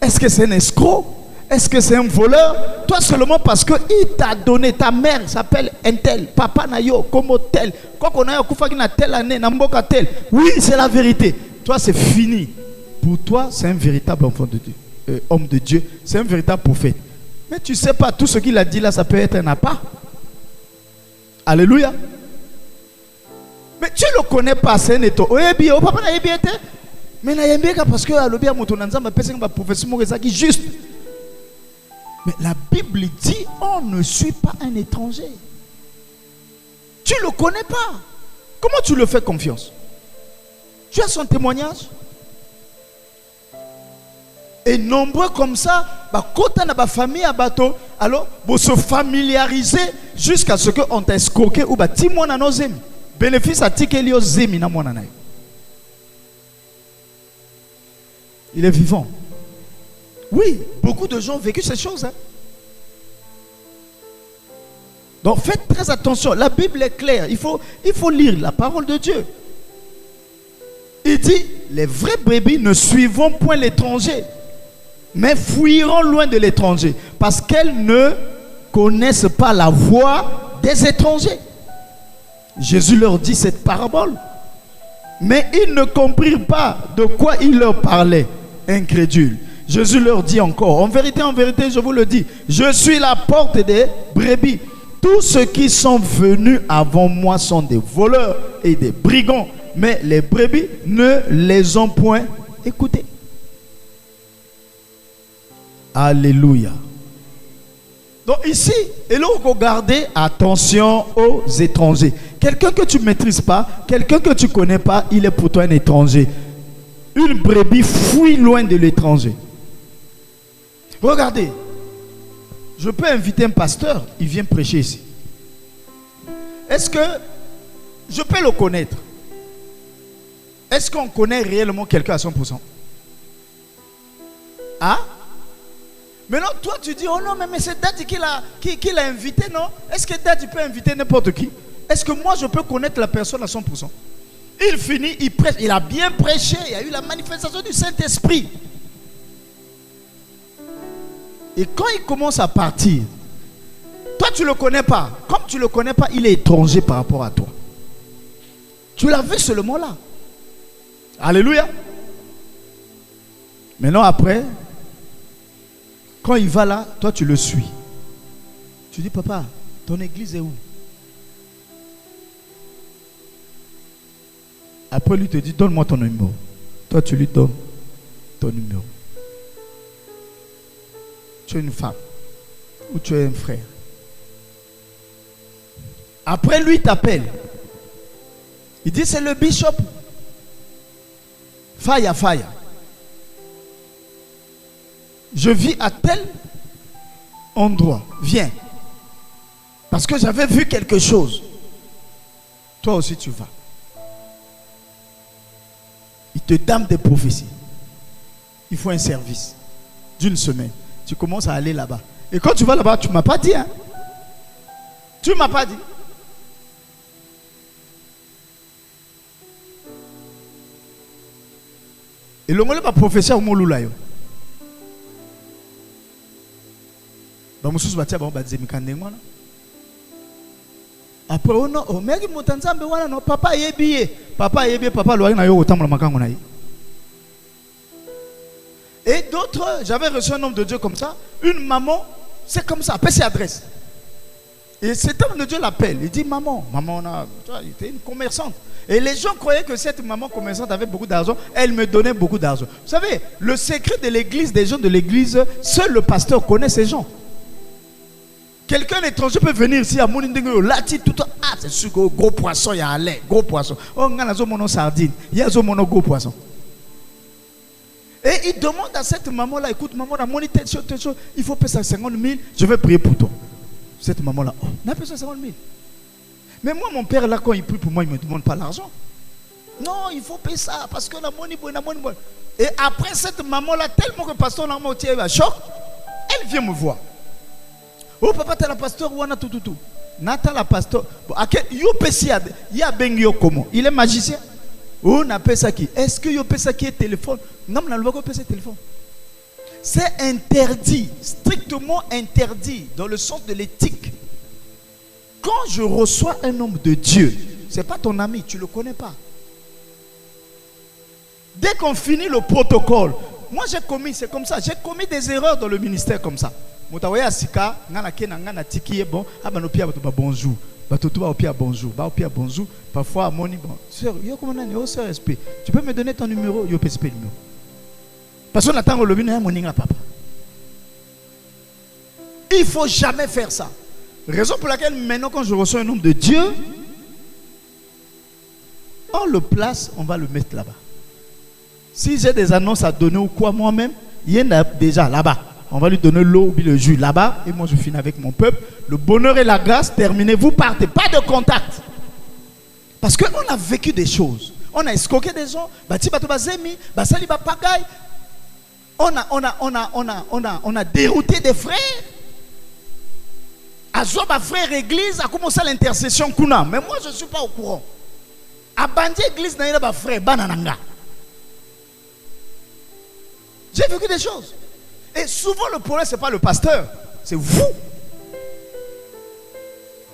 Est-ce que c'est un escroc? Est-ce que c'est un voleur? Toi seulement parce qu'il t'a donné, ta mère s'appelle un tel, papa nayo, comme tel, quoi qu'on a na telle année, namboka tel. Oui, c'est la vérité. Toi, c'est fini. Pour toi, c'est un véritable enfant de Dieu, homme de Dieu, c'est un véritable prophète. Mais tu ne sais pas, tout ce qu'il a dit là, ça peut être un appât. Alléluia. Mais tu ne le connais pas, c'est un étau. Oh, papa n'a bien été. Mais n'a bien parce que le bien montonanza m'a pensé que ma profession est juste. Mais la Bible dit, on ne suit pas un étranger. Tu ne le connais pas. Comment tu le fais confiance? Tu as son témoignage? Et nombreux comme ça, quand on a ma famille à bateau, alors vous se familiariser jusqu'à ce qu'on t'a escroqué ou ti mon nos zemi. Bénéfice à tikelio zemi na mon anaï. Il est vivant. Oui, beaucoup de gens ont vécu ces choses. Hein. Donc faites très attention. La Bible est claire. Il faut lire la parole de Dieu. Il dit, les vrais brebis ne suivront point l'étranger, mais fuiront loin de l'étranger, parce qu'elles ne connaissent pas la voie des étrangers. Jésus leur dit cette parabole. Mais ils ne comprirent pas de quoi il leur parlait, incrédules. Jésus leur dit encore, en vérité, je vous le dis, je suis la porte des brebis. Tous ceux qui sont venus avant moi sont des voleurs et des brigands, mais les brebis ne les ont point écoutés. Alléluia. Donc ici, il faut garder attention aux étrangers. Quelqu'un que tu ne maîtrises pas, quelqu'un que tu ne connais pas, il est pour toi un étranger. Une brebis fuit loin de l'étranger. Regardez, je peux inviter un pasteur, il vient prêcher ici. Est-ce que je peux le connaître? Est-ce qu'on connaît réellement quelqu'un à 100%? Ah? Mais non, toi tu dis, oh non, mais c'est Daddy qui l'a invité, non? Est-ce que Daddy peut inviter n'importe qui? Est-ce que moi je peux connaître la personne à 100%? Il finit, il prêche, il a bien prêché, il y a eu la manifestation du Saint-Esprit. Et quand il commence à partir, toi tu ne le connais pas. Comme tu ne le connais pas, il est étranger par rapport à toi. Tu l'as vu seulement là. Alléluia. Maintenant après, quand il va là, toi tu le suis. Tu dis, papa, ton église est où? Après lui te dit, donne-moi ton numéro. Toi tu lui donnes ton numéro. Tu es une femme ou tu es un frère. Après lui t'appelle. Il dit, c'est le bishop. Faya. Je vis à tel endroit. Viens. Parce que j'avais vu quelque chose. Toi aussi tu vas. Il te donne des prophéties. Il faut un service d'une semaine. Tu commences à aller là-bas. Et quand tu vas là-bas, tu ne m'as pas dit. Hein? Tu ne m'as pas dit. Et le mot va prophétie au mot loulayo. Après, oh non, oh mais papa est billet. Papa loyer na yo autant la makango na. Et d'autres, j'avais reçu un homme de Dieu comme ça. Une maman, c'est comme ça, appelle ses adresses. Et cet homme de Dieu l'appelle. Il dit, maman, il était une commerçante. Et les gens croyaient que cette maman commerçante avait beaucoup d'argent. Elle me donnait beaucoup d'argent. Vous savez, le secret de l'église, des gens de l'église, seul le pasteur connaît ces gens. Quelqu'un d'étranger peut venir ici à Monindingo, là, tout ah, c'est sûr, gros poisson, il y a un lait, gros poisson. Oh, on a mon sardine, il y a mon gros poisson. Et il demande à cette maman-là, écoute, maman, il faut payer ça 50 000, je vais prier pour toi. Cette maman-là, oh, on a payé ça 50 000. Mais moi, mon père, là, quand il prie pour moi, il ne me demande pas l'argent. Non, il faut payer ça, parce que la monnaie bonne. Et après, cette maman-là, tellement que le pasteur n'a pas choc, elle vient me voir. Oh, papa, tu es la pasteur, ou on a tout. Nata la pasteur. Il y a Bengio comment? Il est magicien. Oh, on appelle ça qui? Est-ce que yo ça qui est téléphone? Non, on a le téléphone. C'est interdit, strictement interdit, dans le sens de l'éthique. Quand je reçois un homme de Dieu, ce n'est pas ton ami, tu ne le connais pas. Dès qu'on finit le protocole, moi j'ai commis, c'est comme ça, j'ai commis des erreurs dans le ministère comme ça. Moutaouya Sika, ngana tiki bon, abanopia bonjour. Bonjour. Bonjour. Parfois, mon bon, sœur, respect. Tu peux me donner ton numéro? Yo PSP numéro. Parce qu'on attend le numéro, mon papa. Il ne faut jamais faire ça. Raison pour laquelle maintenant, quand je reçois un homme de Dieu, on le place, on va le mettre là-bas. Si j'ai des annonces à donner ou quoi moi-même, il y en a déjà là-bas. On va lui donner l'eau ou le jus là-bas. Et moi, je finis avec mon peuple. Le bonheur et la grâce, terminé. Vous partez. Pas de contact. Parce qu'on a vécu des choses. On a escroqué des gens. On a dérouté des frères. Azoba frère église a commencé l'intercession. Mais moi, je ne suis pas au courant. A bandi église n'a pas frère. Banananga. J'ai vécu des choses. Et souvent le problème, ce n'est pas le pasteur, c'est vous.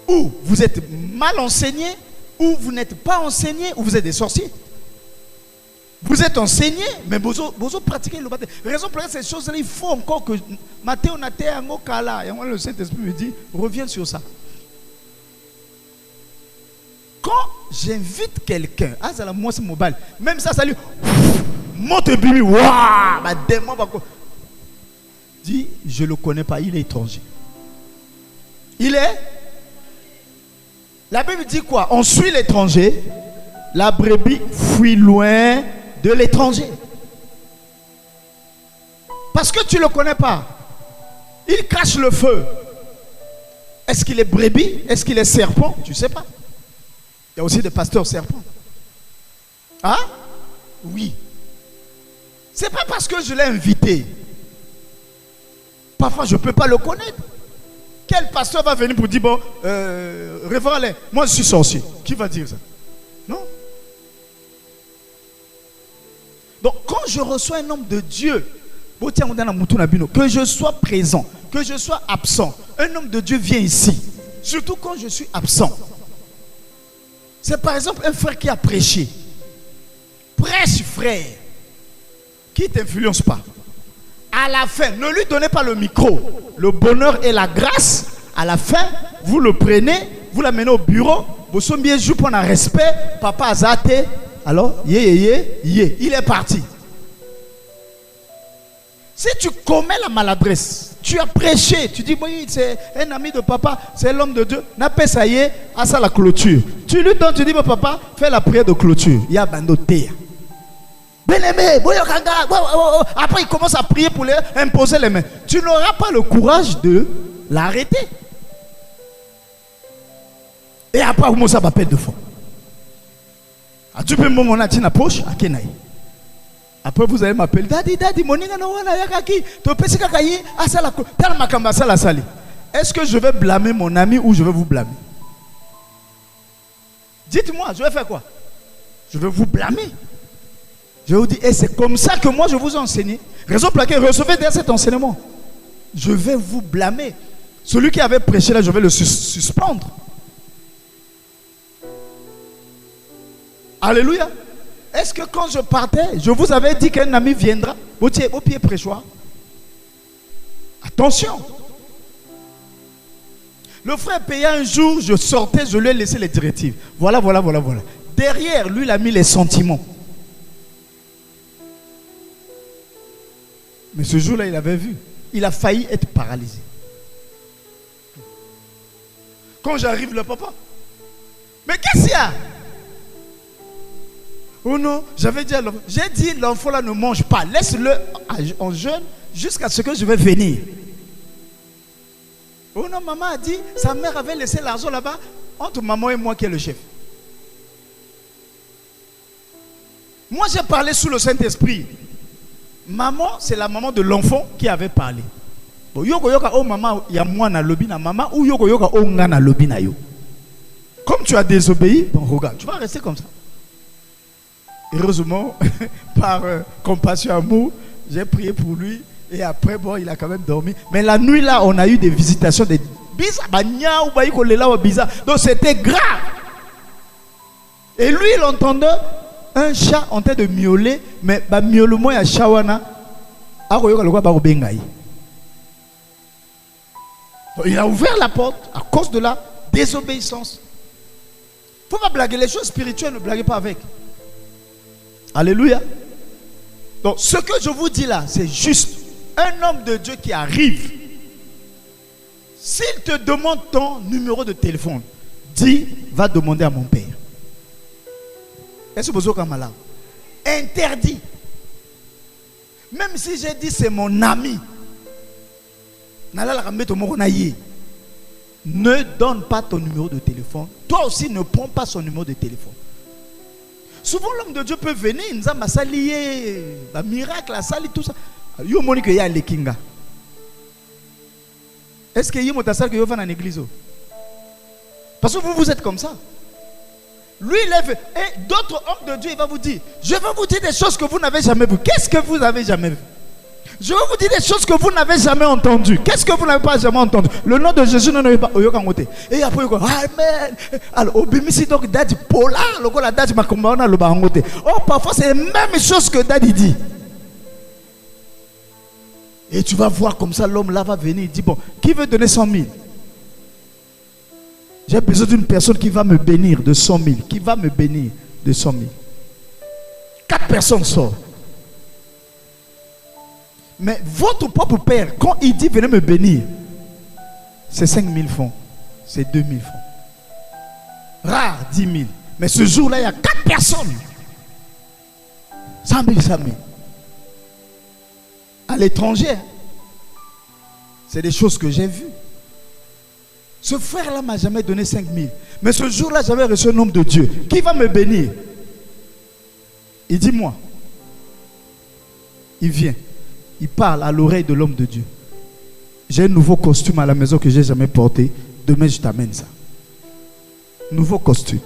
Ou vous êtes mal enseigné, ou vous n'êtes pas enseigné, ou vous êtes des sorciers. Vous êtes enseigné, mais vous pratiquez le baptême. Raison pour laquelle ces choses-là, il faut encore que Matthieu et moi le Saint-Esprit me dit, reviens sur ça. Quand j'invite quelqu'un, moi c'est mobile, même ça lui monte bibi, waouh, ma démon va quoi. Dit, je ne le connais pas, il est étranger. Il est. La Bible dit quoi? On suit l'étranger, la brebis fuit loin de l'étranger. Parce que tu ne le connais pas. Il cache le feu. Est-ce qu'il est brebis? Est-ce qu'il est serpent? Tu ne sais pas. Il y a aussi des pasteurs serpents. Hein? Oui. Ce n'est pas parce que je l'ai invité. Parfois, je ne peux pas le connaître. Quel pasteur va venir pour dire, bon, révérend Alain, moi je suis sorcier. Qui va dire ça? Non. Donc, quand je reçois un homme de Dieu, que je sois présent, que je sois absent, un homme de Dieu vient ici. Surtout quand je suis absent. C'est par exemple un frère qui a prêché. Prêche, frère. Qui ne t'influence pas. À la fin, ne lui donnez pas le micro. Le bonheur et la grâce, à la fin, vous le prenez, vous l'amenez au bureau, vous sommes bien joué pour un respect. Papa Azate, alors, il est parti. Si tu commets la maladresse, tu as prêché, tu dis, oui, c'est un ami de papa, c'est l'homme de Dieu, n'a pas ça y est, à ça la clôture. Tu lui donnes, tu dis, papa, fais la prière de clôture. Il y a bandoté. Bien-aimé, après il commence à prier pour lui imposer les mains. Tu n'auras pas le courage de l'arrêter. Et après, vous ça va perdre de fois. Tu peux me montrer une poche à Kenaï. Après, vous allez m'appeler Daddy, moninga no wana yakaki. To pesi kakayi asala ko. Tel makamba sala sali. Est-ce que je vais blâmer mon ami ou je vais vous blâmer? Dites-moi, je vais faire quoi? Je vais vous blâmer. Je vous dis, et c'est comme ça que moi je vous ai enseigné. Raison pour laquelle recevez derrière cet enseignement. Je vais vous blâmer. Celui qui avait prêché là, je vais le suspendre. Alléluia. Est-ce que quand je partais, je vous avais dit qu'un ami viendra au pied prêchoir? Attention. Le frère payait un jour, je sortais, je lui ai laissé les directives. Voilà. Derrière, lui, il a mis les sentiments. Mais ce jour-là, il avait vu. Il a failli être paralysé. Quand j'arrive, le papa. Mais qu'est-ce qu'il y a? Oh non, j'avais dit à l'enfant. J'ai dit, l'enfant là ne mange pas. Laisse-le en jeûne jusqu'à ce que je vais venir. Oh non, maman a dit, sa mère avait laissé l'argent là-bas entre maman et moi qui est le chef. Moi, j'ai parlé sous le Saint-Esprit. Maman, c'est la maman de l'enfant qui avait parlé. Bon, yoko yoka oh maman, il y a moi na lobi na maman ou yoko yoka oh nga na lobi na yo. Comme tu as désobéi, bon regarde, tu vas rester comme ça. Heureusement, par compassion, amour, j'ai prié pour lui. Et après, bon, il a quand même dormi. Mais la nuit là, on a eu des visitations, des bizarres. Donc c'était grave. Et lui, il entendait un chat en train de miauler. Mais miaulement, il y a shawana. Il a ouvert la porte à cause de la désobéissance. Il ne faut pas blaguer. Les choses spirituelles, ne blaguez pas avec. Alléluia. Donc, ce que je vous dis là, c'est juste un homme de Dieu qui arrive. S'il te demande ton numéro de téléphone, dis, va demander à mon père. Est-ce que vous êtes malade? Interdit. Même si j'ai dit c'est mon ami, ne donne pas ton numéro de téléphone. Toi aussi, ne prends pas son numéro de téléphone. Souvent, l'homme de Dieu peut venir, il nous a massalié, un miracle, la salle, tout ça. Yo moni que y a les kinga. Est-ce que y a motasal que yo va en église? Parce que vous êtes comme ça. Lui, il est venu. Et d'autres hommes de Dieu, il va vous dire, je vais vous dire des choses que vous n'avez jamais vues. Qu'est-ce que vous n'avez jamais vu? Je vais vous dire des choses que vous n'avez jamais entendues. Qu'est-ce que vous n'avez pas jamais entendu? Le nom de Jésus ne pas. Et après, Amen. Alors, au bimisi donc Daddy Pola, le la Daddy Makombana le bangote. Oh, parfois c'est la même chose que Daddy dit. Et tu vas voir comme ça, l'homme là va venir. Il dit, bon, qui veut donner 100 000? J'ai besoin d'une personne qui va me bénir de 100 000. Qui va me bénir de 100 000. 4 personnes sortent. Mais votre propre père, quand il dit venez me bénir, c'est 5 000 francs. C'est 2 000 francs. Rare, 10 000. Mais ce jour-là, il y a 4 personnes. 100 000, 100 000. À l'étranger. C'est des choses que j'ai vues. Ce frère-là ne m'a jamais donné 5 000. Mais ce jour-là, j'avais reçu un homme de Dieu. Qui va me bénir? Il dit moi. Il vient. Il parle à l'oreille de l'homme de Dieu. J'ai un nouveau costume à la maison que je n'ai jamais porté. Demain, je t'amène ça. Nouveau costume.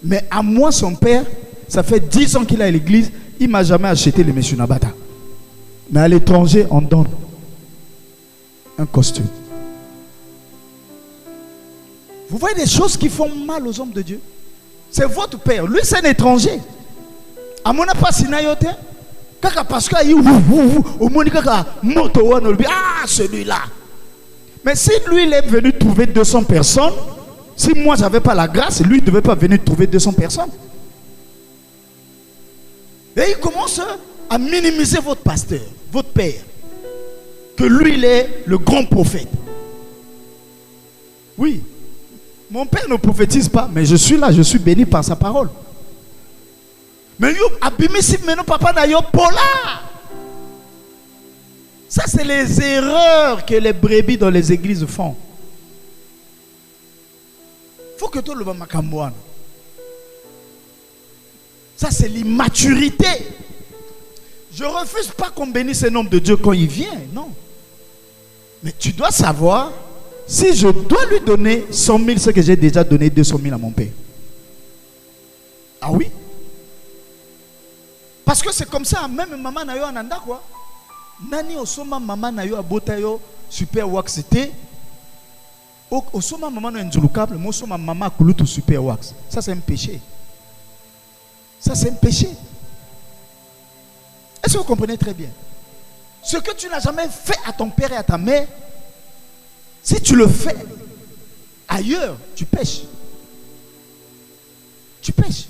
Mais à moi, son père, ça fait 10 ans qu'il est à l'église. Il ne m'a jamais acheté les messieurs Nabata. Mais à l'étranger, on donne un costume. Vous voyez des choses qui font mal aux hommes de Dieu. C'est votre père. Lui, c'est un étranger. À mon pas sinayote. Parce qu'il y a celui-là. Mais si lui il est venu trouver 200 personnes, si moi j'avais pas la grâce, lui ne devait pas venir trouver 200 personnes. Et il commence à minimiser votre pasteur, votre père, que lui il est le grand prophète. Oui, mon père ne prophétise pas, mais je suis là, je suis béni par sa parole. Mais yo abimisi maintenant papa na yo pola. Ça c'est les erreurs que les brebis dans les églises font. Faut que toi le makamboana. Ça c'est l'immaturité. Je refuse pas qu'on bénisse un homme de Dieu quand il vient, non. Mais tu dois savoir si je dois lui donner 100 000, ce que j'ai déjà donné 200 000 à mon père. Ah oui? Parce que c'est comme ça, même maman na yo ananda quoi. Nani osoma maman na yo abota yo super wax c'était. Osoma maman no njulukable, mo osoma maman kulutu super wax. Ça c'est un péché. Ça c'est un péché. Est-ce que vous comprenez très bien? Ce que tu n'as jamais fait à ton père et à ta mère, si tu le fais ailleurs, tu pêches. Tu pêches.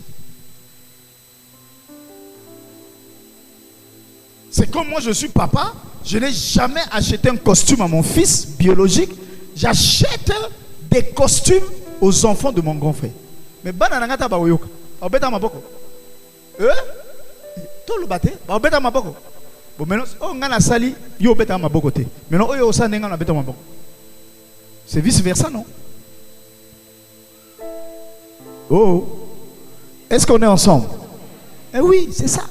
C'est comme moi je suis papa, je n'ai jamais acheté un costume à mon fils biologique. J'achète des costumes aux enfants de mon grand frère. Mais bananangata ba oyoka. Obeta maboko. Tout le baté, obeta maboko. Bon maintenant on ngana sali yo obeta maboko te. Maintenant oyo osa nenga na beta maboko. C'est vice versa non? Oh. Est-ce qu'on est ensemble? Eh oui, c'est ça.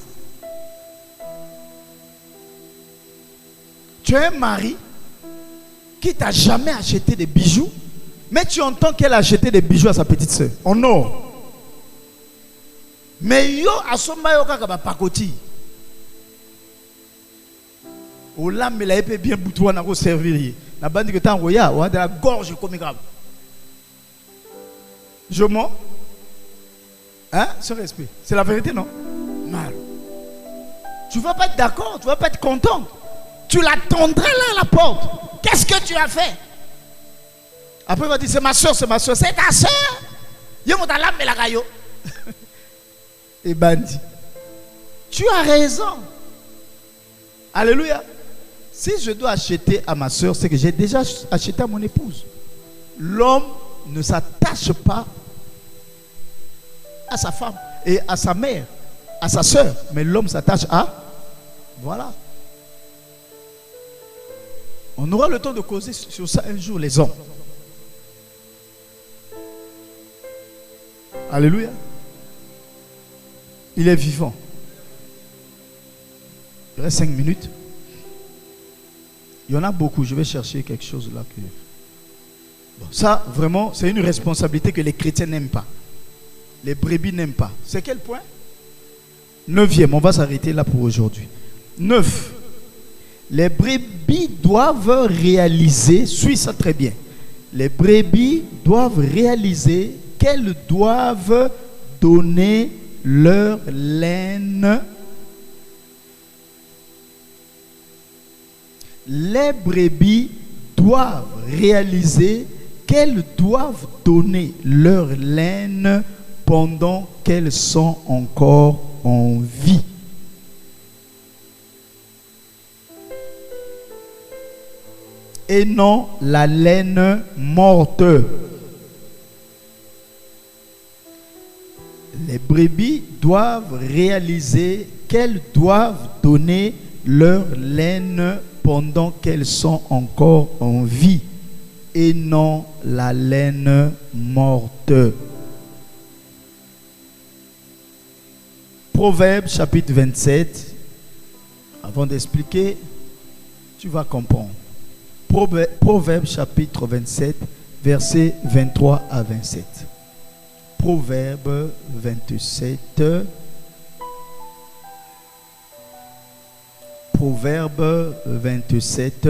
Tu as un mari qui t'a jamais acheté des bijoux, mais tu entends qu'elle a acheté des bijoux à sa petite soeur en or. Mais yo asoma yo kaka ba pakoti. Au lame, il a été bien bouton à servir. La bande que tu as envoyé, on a de la gorge comme grave. Je mens. Hein? Ce respect. C'est la vérité, non? Mal. Tu ne vas pas être d'accord, tu ne vas pas être content. Tu l'attendrais là à la porte. Qu'est-ce que tu as fait? Après, il va dire, c'est ma soeur, c'est ma soeur. C'est ta soeur. Yo, mon lame, mais la gaillot. Et bandit. Tu as raison. Alléluia. Si je dois acheter à ma soeur, c'est que j'ai déjà acheté à mon épouse. L'homme ne s'attache pas à sa femme et à sa mère, à sa soeur, mais l'homme s'attache à... Voilà. On aura le temps de causer sur ça un jour, les hommes. Alléluia. Il est vivant. Il reste 5 minutes. Il y en a beaucoup. Je vais chercher quelque chose là. Bon, ça, vraiment, c'est une responsabilité que les chrétiens n'aiment pas. Les brebis n'aiment pas. C'est quel point? 9e. On va s'arrêter là pour aujourd'hui. 9. Les brebis doivent réaliser, suis ça très bien. Les brebis doivent réaliser qu'elles doivent donner leur laine. Les brebis doivent réaliser qu'elles doivent donner leur laine pendant qu'elles sont encore en vie. Et non la laine morte. Les brebis doivent réaliser qu'elles doivent donner leur laine pendant qu'elles sont encore en vie et non la laine morte. Proverbe chapitre 27. Avant d'expliquer, tu vas comprendre. Proverbe chapitre 27, versets 23 à 27. Proverbe 27. Proverbe 27,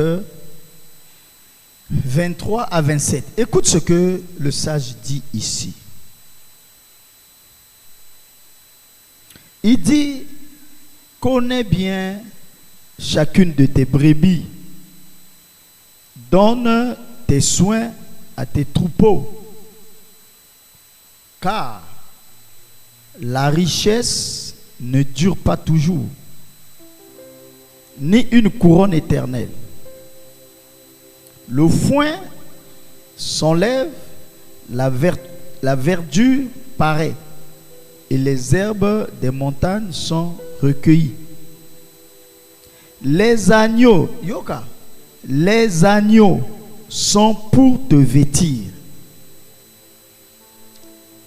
23 à 27. Écoute ce que le sage dit ici. Il dit, connais bien chacune de tes brebis. Donne tes soins à tes troupeaux. Car la richesse ne dure pas toujours, ni une couronne éternelle. Le foin s'enlève, la verdure paraît, et les herbes des montagnes sont recueillies. Les agneaux, les agneaux sont pour te vêtir,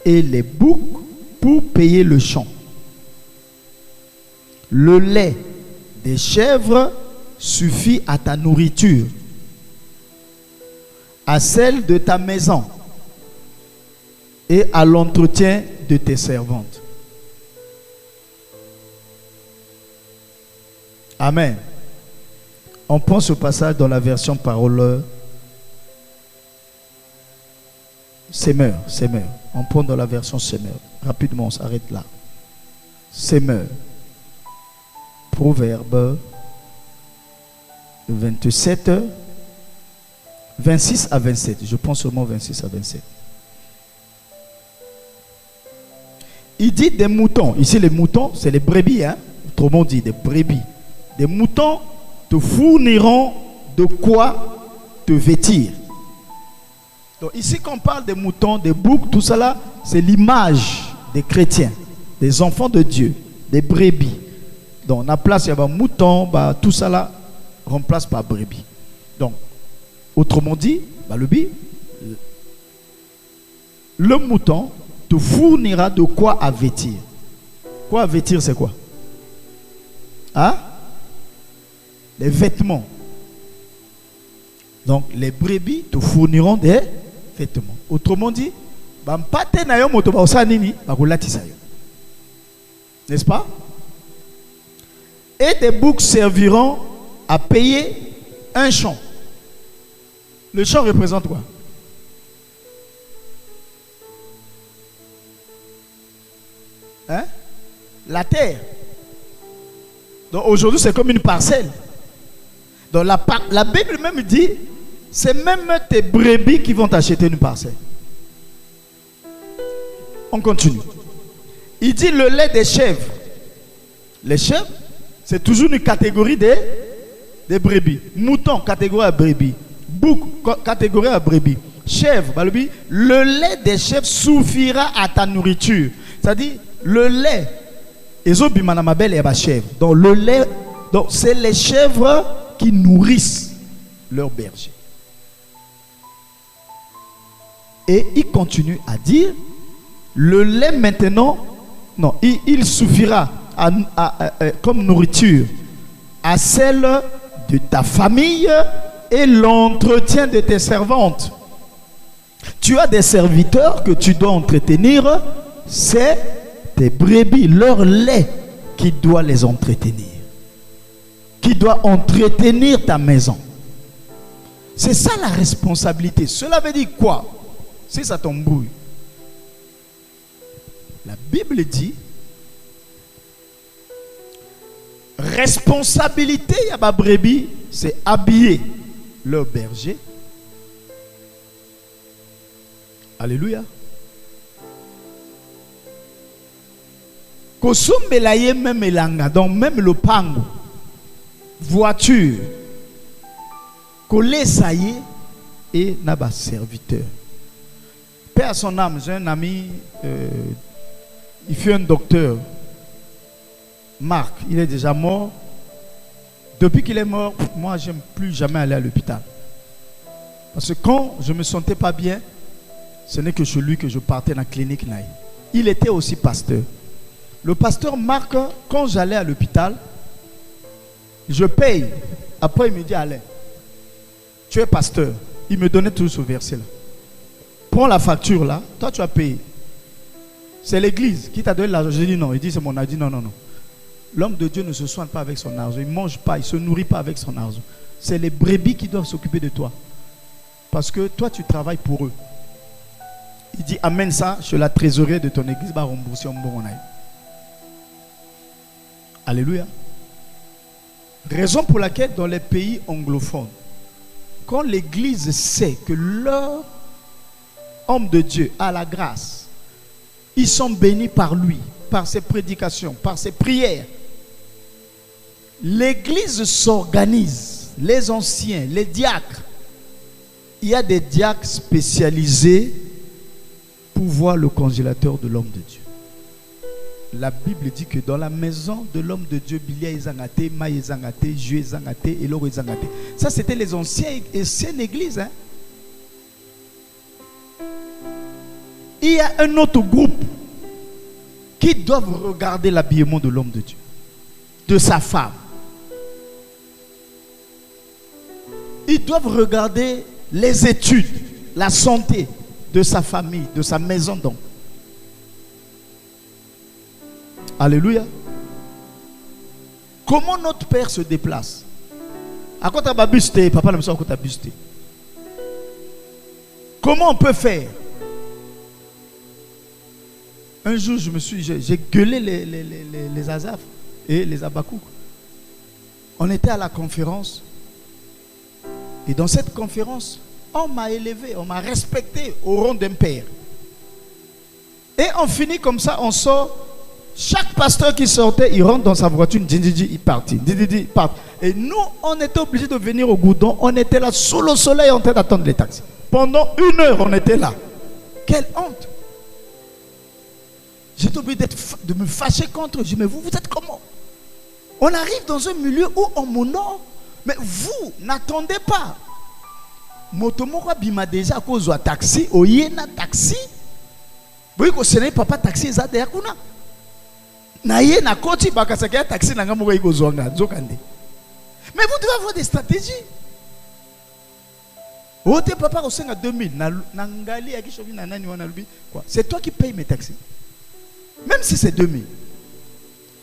et les boucs pour payer le champ. Le lait des chèvres suffit à ta nourriture, à celle de ta maison et à l'entretien de tes servantes. Amen. On prend ce passage dans la version parole Semeur. On prend dans la version Semeur. Rapidement, on s'arrête là. Semeur. Proverbe 27, 26 à 27. Je pense seulement 26 à 27. Il dit des moutons. Ici, les moutons, c'est les brebis. Autrement dit, des brebis. Des moutons te fourniront de quoi te vêtir. Donc ici, quand on parle des moutons, des boucs, tout cela, c'est l'image des chrétiens, des enfants de Dieu, des brebis. Donc, la place, il y a un mouton, tout ça là, remplace par brebis. Donc, autrement dit, le mouton te fournira de quoi à vêtir. Quoi à vêtir, c'est quoi? Les vêtements. Donc, les brebis te fourniront des vêtements. Autrement dit, n'est-ce pas? Et des boucs serviront a payé un champ. Le champ représente quoi? Hein? La terre. Donc aujourd'hui, c'est comme une parcelle. Donc la Bible même dit, c'est même tes brebis qui vont t'acheter une parcelle. On continue. Il dit le lait des chèvres. Les chèvres, c'est toujours une catégorie des brebis. Mouton, catégorie à brebis. Bouc, catégorie à brebis. Chèvre, le lait des chèvres suffira à ta nourriture. C'est-à-dire, le lait, donc le lait, donc c'est les chèvres qui nourrissent leurs bergers. Et il continue à dire, le lait maintenant, non, il suffira comme nourriture à celle de ta famille et l'entretien de tes servantes. Tu as des serviteurs que tu dois entretenir, c'est tes brebis, leur lait qui doit les entretenir, qui doit entretenir ta maison. C'est ça la responsabilité. Cela veut dire quoi? Si ça t'embrouille, la Bible dit responsabilité à ma brebis, c'est habiller leur berger. Alléluia. Kosumbelaye même elanga, donc même le pango, voiture, collé ça y est, et n'a pas serviteur. Père à son âme, j'ai un ami, il fut un docteur, Marc, il est déjà mort. Depuis qu'il est mort, moi je n'aime plus jamais aller à l'hôpital. Parce que quand je ne me sentais pas bien, ce n'est que chez lui que je partais dans la clinique. Il était aussi pasteur. Le pasteur Marc, quand j'allais à l'hôpital, je paye. Après, il me dit, allez, tu es pasteur. Il me donnait tout ce verset-là. Prends la facture là, toi tu as payé. C'est l'église qui t'a donné l'argent. Je dis non. Il dit, c'est mon argent. Il dit non, non, non. L'homme de Dieu ne se soigne pas avec son argent. Il ne mange pas, il ne se nourrit pas avec son argent. C'est les brebis qui doivent s'occuper de toi. Parce que toi, tu travailles pour eux. Il dit, amène ça chez la trésorerie de ton église, va rembourser un bon onaï. Alléluia. Raison pour laquelle dans les pays anglophones, quand l'église sait que leur homme de Dieu a la grâce, ils sont bénis par lui, par ses prédications, par ses prières. L'église s'organise, les anciens, les diacres. Il y a des diacres spécialisés pour voir le congélateur de l'homme de Dieu. La Bible dit que dans la maison de l'homme de Dieu, Bilia Ezangate, Ma Ezangate, Dieu Ezangate, Elor Ezangate. Ça, c'était les anciennes églises. Hein? Il y a un autre groupe qui doivent regarder l'habillement de l'homme de Dieu, de sa femme. Ils doivent regarder les études, la santé de sa famille, de sa maison donc. Alléluia. Comment notre Père se déplace? À quoi tu as busté? Papa ne sait pas tu as busté. Comment on peut faire? Un jour, j'ai gueulé les Azaf et les Abakouk. On était à la conférence. Et dans cette conférence, on m'a élevé, on m'a respecté au rang d'un père. Et on finit comme ça, on sort. Chaque pasteur qui sortait, il rentre dans sa voiture, il partit. Et nous, on était obligés de venir au Goudon. On était là sous le soleil en train d'attendre les taxis. Pendant 1 heure, on était là. Quelle honte! J'étais obligé de me fâcher contre eux. Je dis, mais vous êtes comment? On arrive dans un milieu où on m'honore, mais vous n'attendez pas. Motomoko bima déjà à cause de taxi, oyena taxi. Vous voyez que ce n'est pas taxi, ça derrière kuna. Naye na koti bakasaka taxi nanga moko iko zonga zokande. Mais vous devez avoir des stratégies. Ote papa au 5 à 2000 na ngali ya kishobi na nani wana lubi quoi. C'est toi qui payes mes taxis. Même si c'est 2000.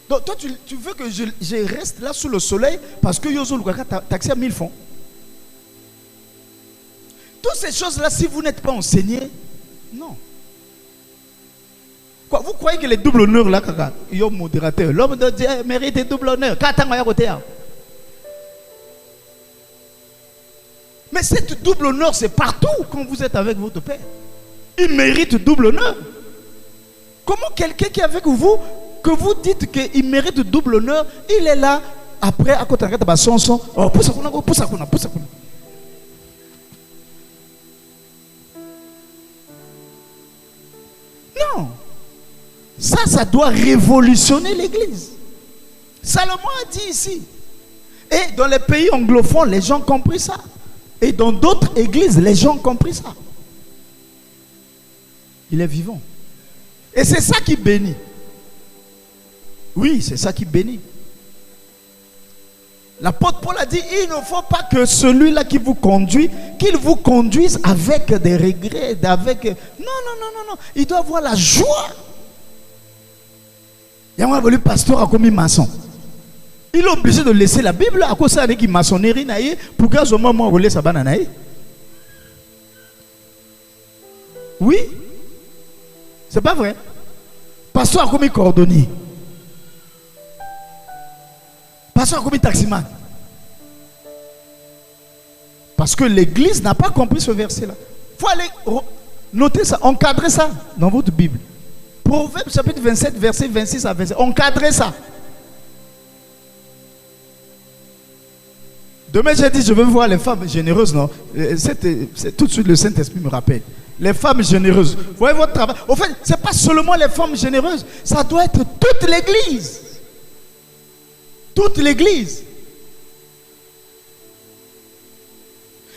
Donc toi, tu veux que je reste là sous le soleil parce que Yozo Lukaka taxé à 1000 francs. Toutes ces choses-là, si vous n'êtes pas enseigné, non. Quoi, vous croyez que les doubles honneurs là, il y a un modérateur. L'homme de Dieu mérite double honneur. Mais cette double honneur, c'est partout quand vous êtes avec votre père. Il mérite double honneur. Comment quelqu'un qui est avec vous, que vous dites qu'il mérite double honneur, il est là, après, à côté de la chanson, oh, pousse. Non. Ça doit révolutionner l'église. Salomon a dit ici. Et dans les pays anglophones, les gens ont compris ça. Et dans d'autres églises, les gens ont compris ça. Il est vivant. Et c'est ça qui bénit. Oui, c'est ça qui bénit. L'apôtre Paul a dit, il ne faut pas que celui-là qui vous conduit, qu'il vous conduise avec des regrets, avec... Non. Il doit avoir la joie. Il y a un pasteur a commis maçon. Il est obligé de laisser la Bible à cause de la maçonnerie pour qu'à ce moment où il sa banane. Oui. C'est pas vrai. Pasteur a commis cordonnier. Pasteur a commis taximan. Parce que l'église n'a pas compris ce verset-là. Il faut aller noter ça, encadrer ça dans votre Bible. Proverbe chapitre 27, verset 26 à 27. Encadrez ça. Demain, j'ai dit, je veux voir les femmes généreuses, non? C'est tout de suite le Saint-Esprit me rappelle. Les femmes généreuses. Vous voyez votre travail. En fait, ce n'est pas seulement les femmes généreuses. Ça doit être toute l'église. Toute l'église.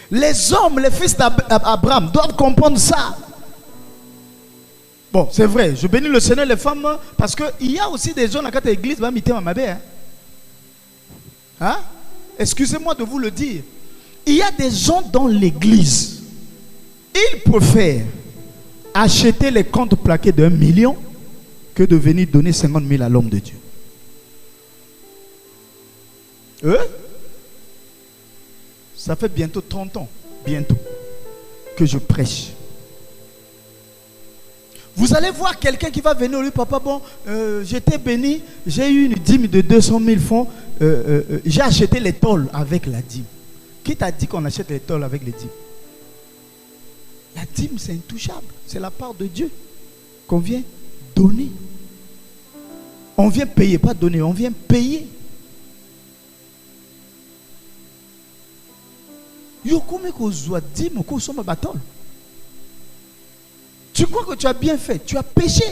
Les hommes, les fils d'Abraham doivent comprendre ça. Bon, c'est vrai, je bénis le Seigneur, les femmes, parce qu'il y a aussi des gens dans cette église, hein? Excusez-moi de vous le dire. Il y a des gens dans l'église, ils préfèrent acheter les comptes plaqués d'1 million que de venir donner 50 000 à l'homme de Dieu. Ça fait bientôt 30 ans, bientôt, que je prêche. Vous allez voir quelqu'un qui va venir, lui, papa, bon, j'étais béni, j'ai eu une dîme de 200 000 francs, j'ai acheté les tôles avec la dîme. Qui t'a dit qu'on achète les tôles avec les dîmes? La dîme, c'est intouchable, c'est la part de Dieu qu'on vient donner. On vient payer, pas donner, on vient payer. Tu crois que tu as bien fait, tu as péché.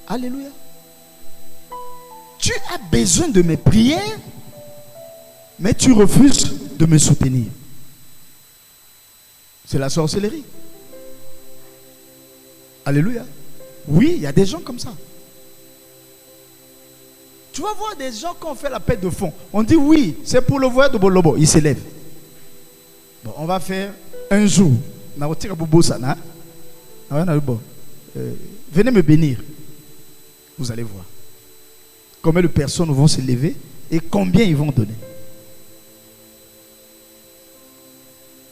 Alléluia. Tu as besoin de mes prières, mais tu refuses de me soutenir. C'est la sorcellerie. Alléluia. Oui, il y a des gens comme ça. Tu vas voir des gens qui ont fait la paix de fond. On dit oui, c'est pour le voyage de Bolobo. Ils s'élèvent. Bon, on va faire un jour. Venez me bénir. Vous allez voir. Combien de personnes vont se lever et combien ils vont donner.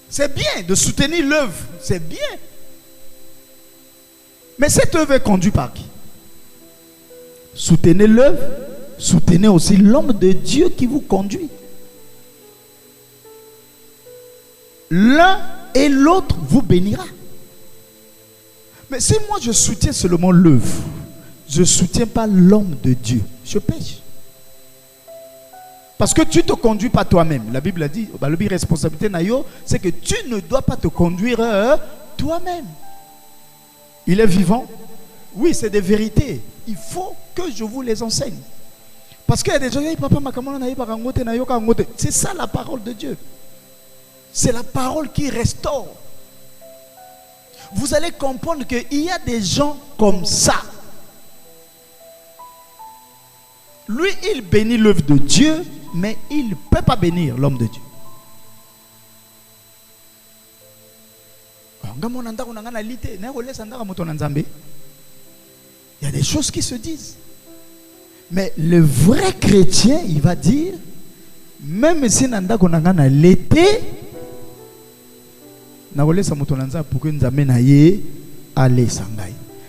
C'est bien de soutenir l'œuvre. C'est bien. Mais cette œuvre est conduite par qui? Soutenez l'œuvre. Soutenez aussi l'homme de Dieu qui vous conduit. L'un et l'autre vous bénira. Mais si moi je soutiens seulement l'œuvre, je ne soutiens pas l'homme de Dieu, je pêche. Parce que tu ne te conduis pas toi-même. La Bible a dit, la responsabilité c'est que tu ne dois pas te conduire toi-même. Il est vivant. Oui, c'est des vérités. Il faut que je vous les enseigne. Parce qu'il y a des gens qui disent, c'est ça la parole de Dieu. C'est la parole qui restaure. Vous allez comprendre qu'il y a des gens comme ça. Lui, il bénit l'œuvre de Dieu, mais il ne peut pas bénir l'homme de Dieu. Il y a des choses qui se disent. Mais le vrai chrétien, il va dire, même si nanda konanga l'été,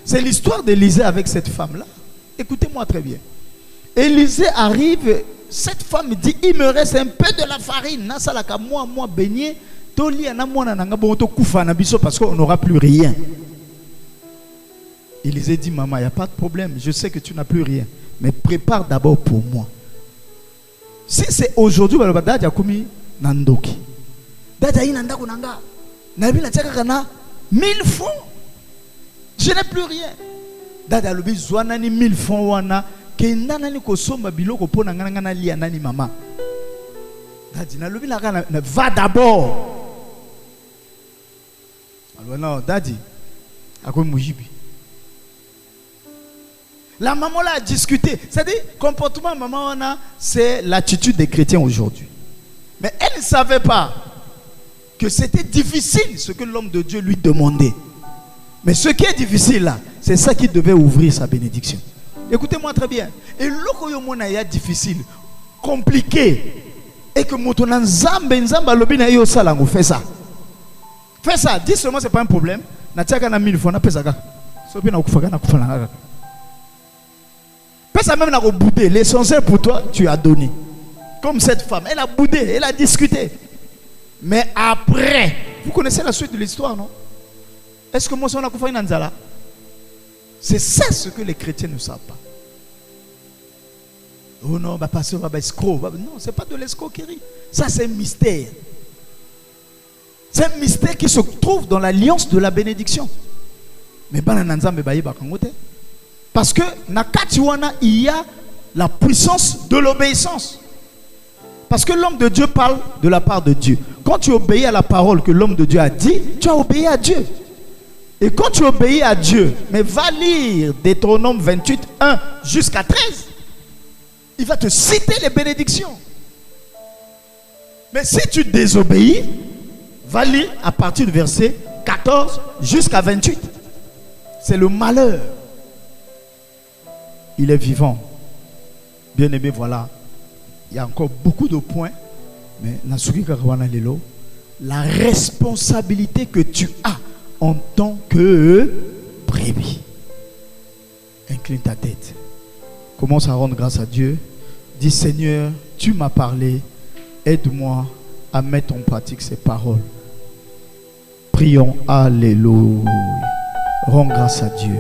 c'est l'histoire d'Élisée avec cette femme-là. Écoutez-moi très bien. Élisée arrive, cette femme dit, il me reste un peu de la farine. Moi, baigné, parce qu'on n'aura plus rien. Élisée dit, maman, il n'y a pas de problème. Je sais que tu n'as plus rien. Mais prépare d'abord pour moi. Si c'est aujourd'hui, il y a nandoki. Dada inanda kunanga. Nabi na teka kana 1000 francs. Je n'ai plus rien. Dada lobi zwana ni 1000 francs wana kenda nani ko somba biloko pona ngana ngana lia nani mama. Dadi na lobi na kana va d'abord. Alors non, dadi akoy mujibi. La maman là a discuté. C'est-à-dire, comportement maman, c'est l'attitude des chrétiens aujourd'hui. Mais elle ne savait pas que c'était difficile ce que l'homme de Dieu lui demandait. Mais ce qui est difficile là, c'est ça qui devait ouvrir sa bénédiction. Écoutez-moi très bien. Et l'okoyomona est difficile, compliqué, et que moutona nzamba lobina yo salango fait ça. Fais ça. Dis seulement c'est pas un problème. Na tiaka na 1000 fois na pesaka. Sopi na kufaka na kufala. Ça même n'a pas boudé. L'essentiel pour toi, tu as donné. Comme cette femme, elle a boudé, elle a discuté. Mais après, vous connaissez la suite de l'histoire, non? Est-ce que moi, on a fait une anzala? C'est ça ce que les chrétiens ne savent pas. Oh non, bah pasteur, bah escroc. Non, c'est pas de l'escroquerie. Ça, c'est un mystère. C'est un mystère qui se trouve dans l'alliance de la bénédiction. Mais pas la nanza, mais bah kangote. Parce que Nakatiwana, il y a la puissance de l'obéissance. Parce que l'homme de Dieu parle de la part de Dieu. Quand tu obéis à la parole que l'homme de Dieu a dit, tu as obéi à Dieu. Et quand tu obéis à Dieu, mais va lire Deutéronome 28, 1 jusqu'à 13. Il va te citer les bénédictions. Mais si tu désobéis, va lire à partir du verset 14 jusqu'à 28. C'est le malheur. Il est vivant. Bien aimé, voilà. Il y a encore beaucoup de points. Mais la responsabilité que tu as en tant que brebis. Incline ta tête. Commence à rendre grâce à Dieu. Dis Seigneur, tu m'as parlé. Aide-moi à mettre en pratique ces paroles. Prions. Alléluia. Rends grâce à Dieu.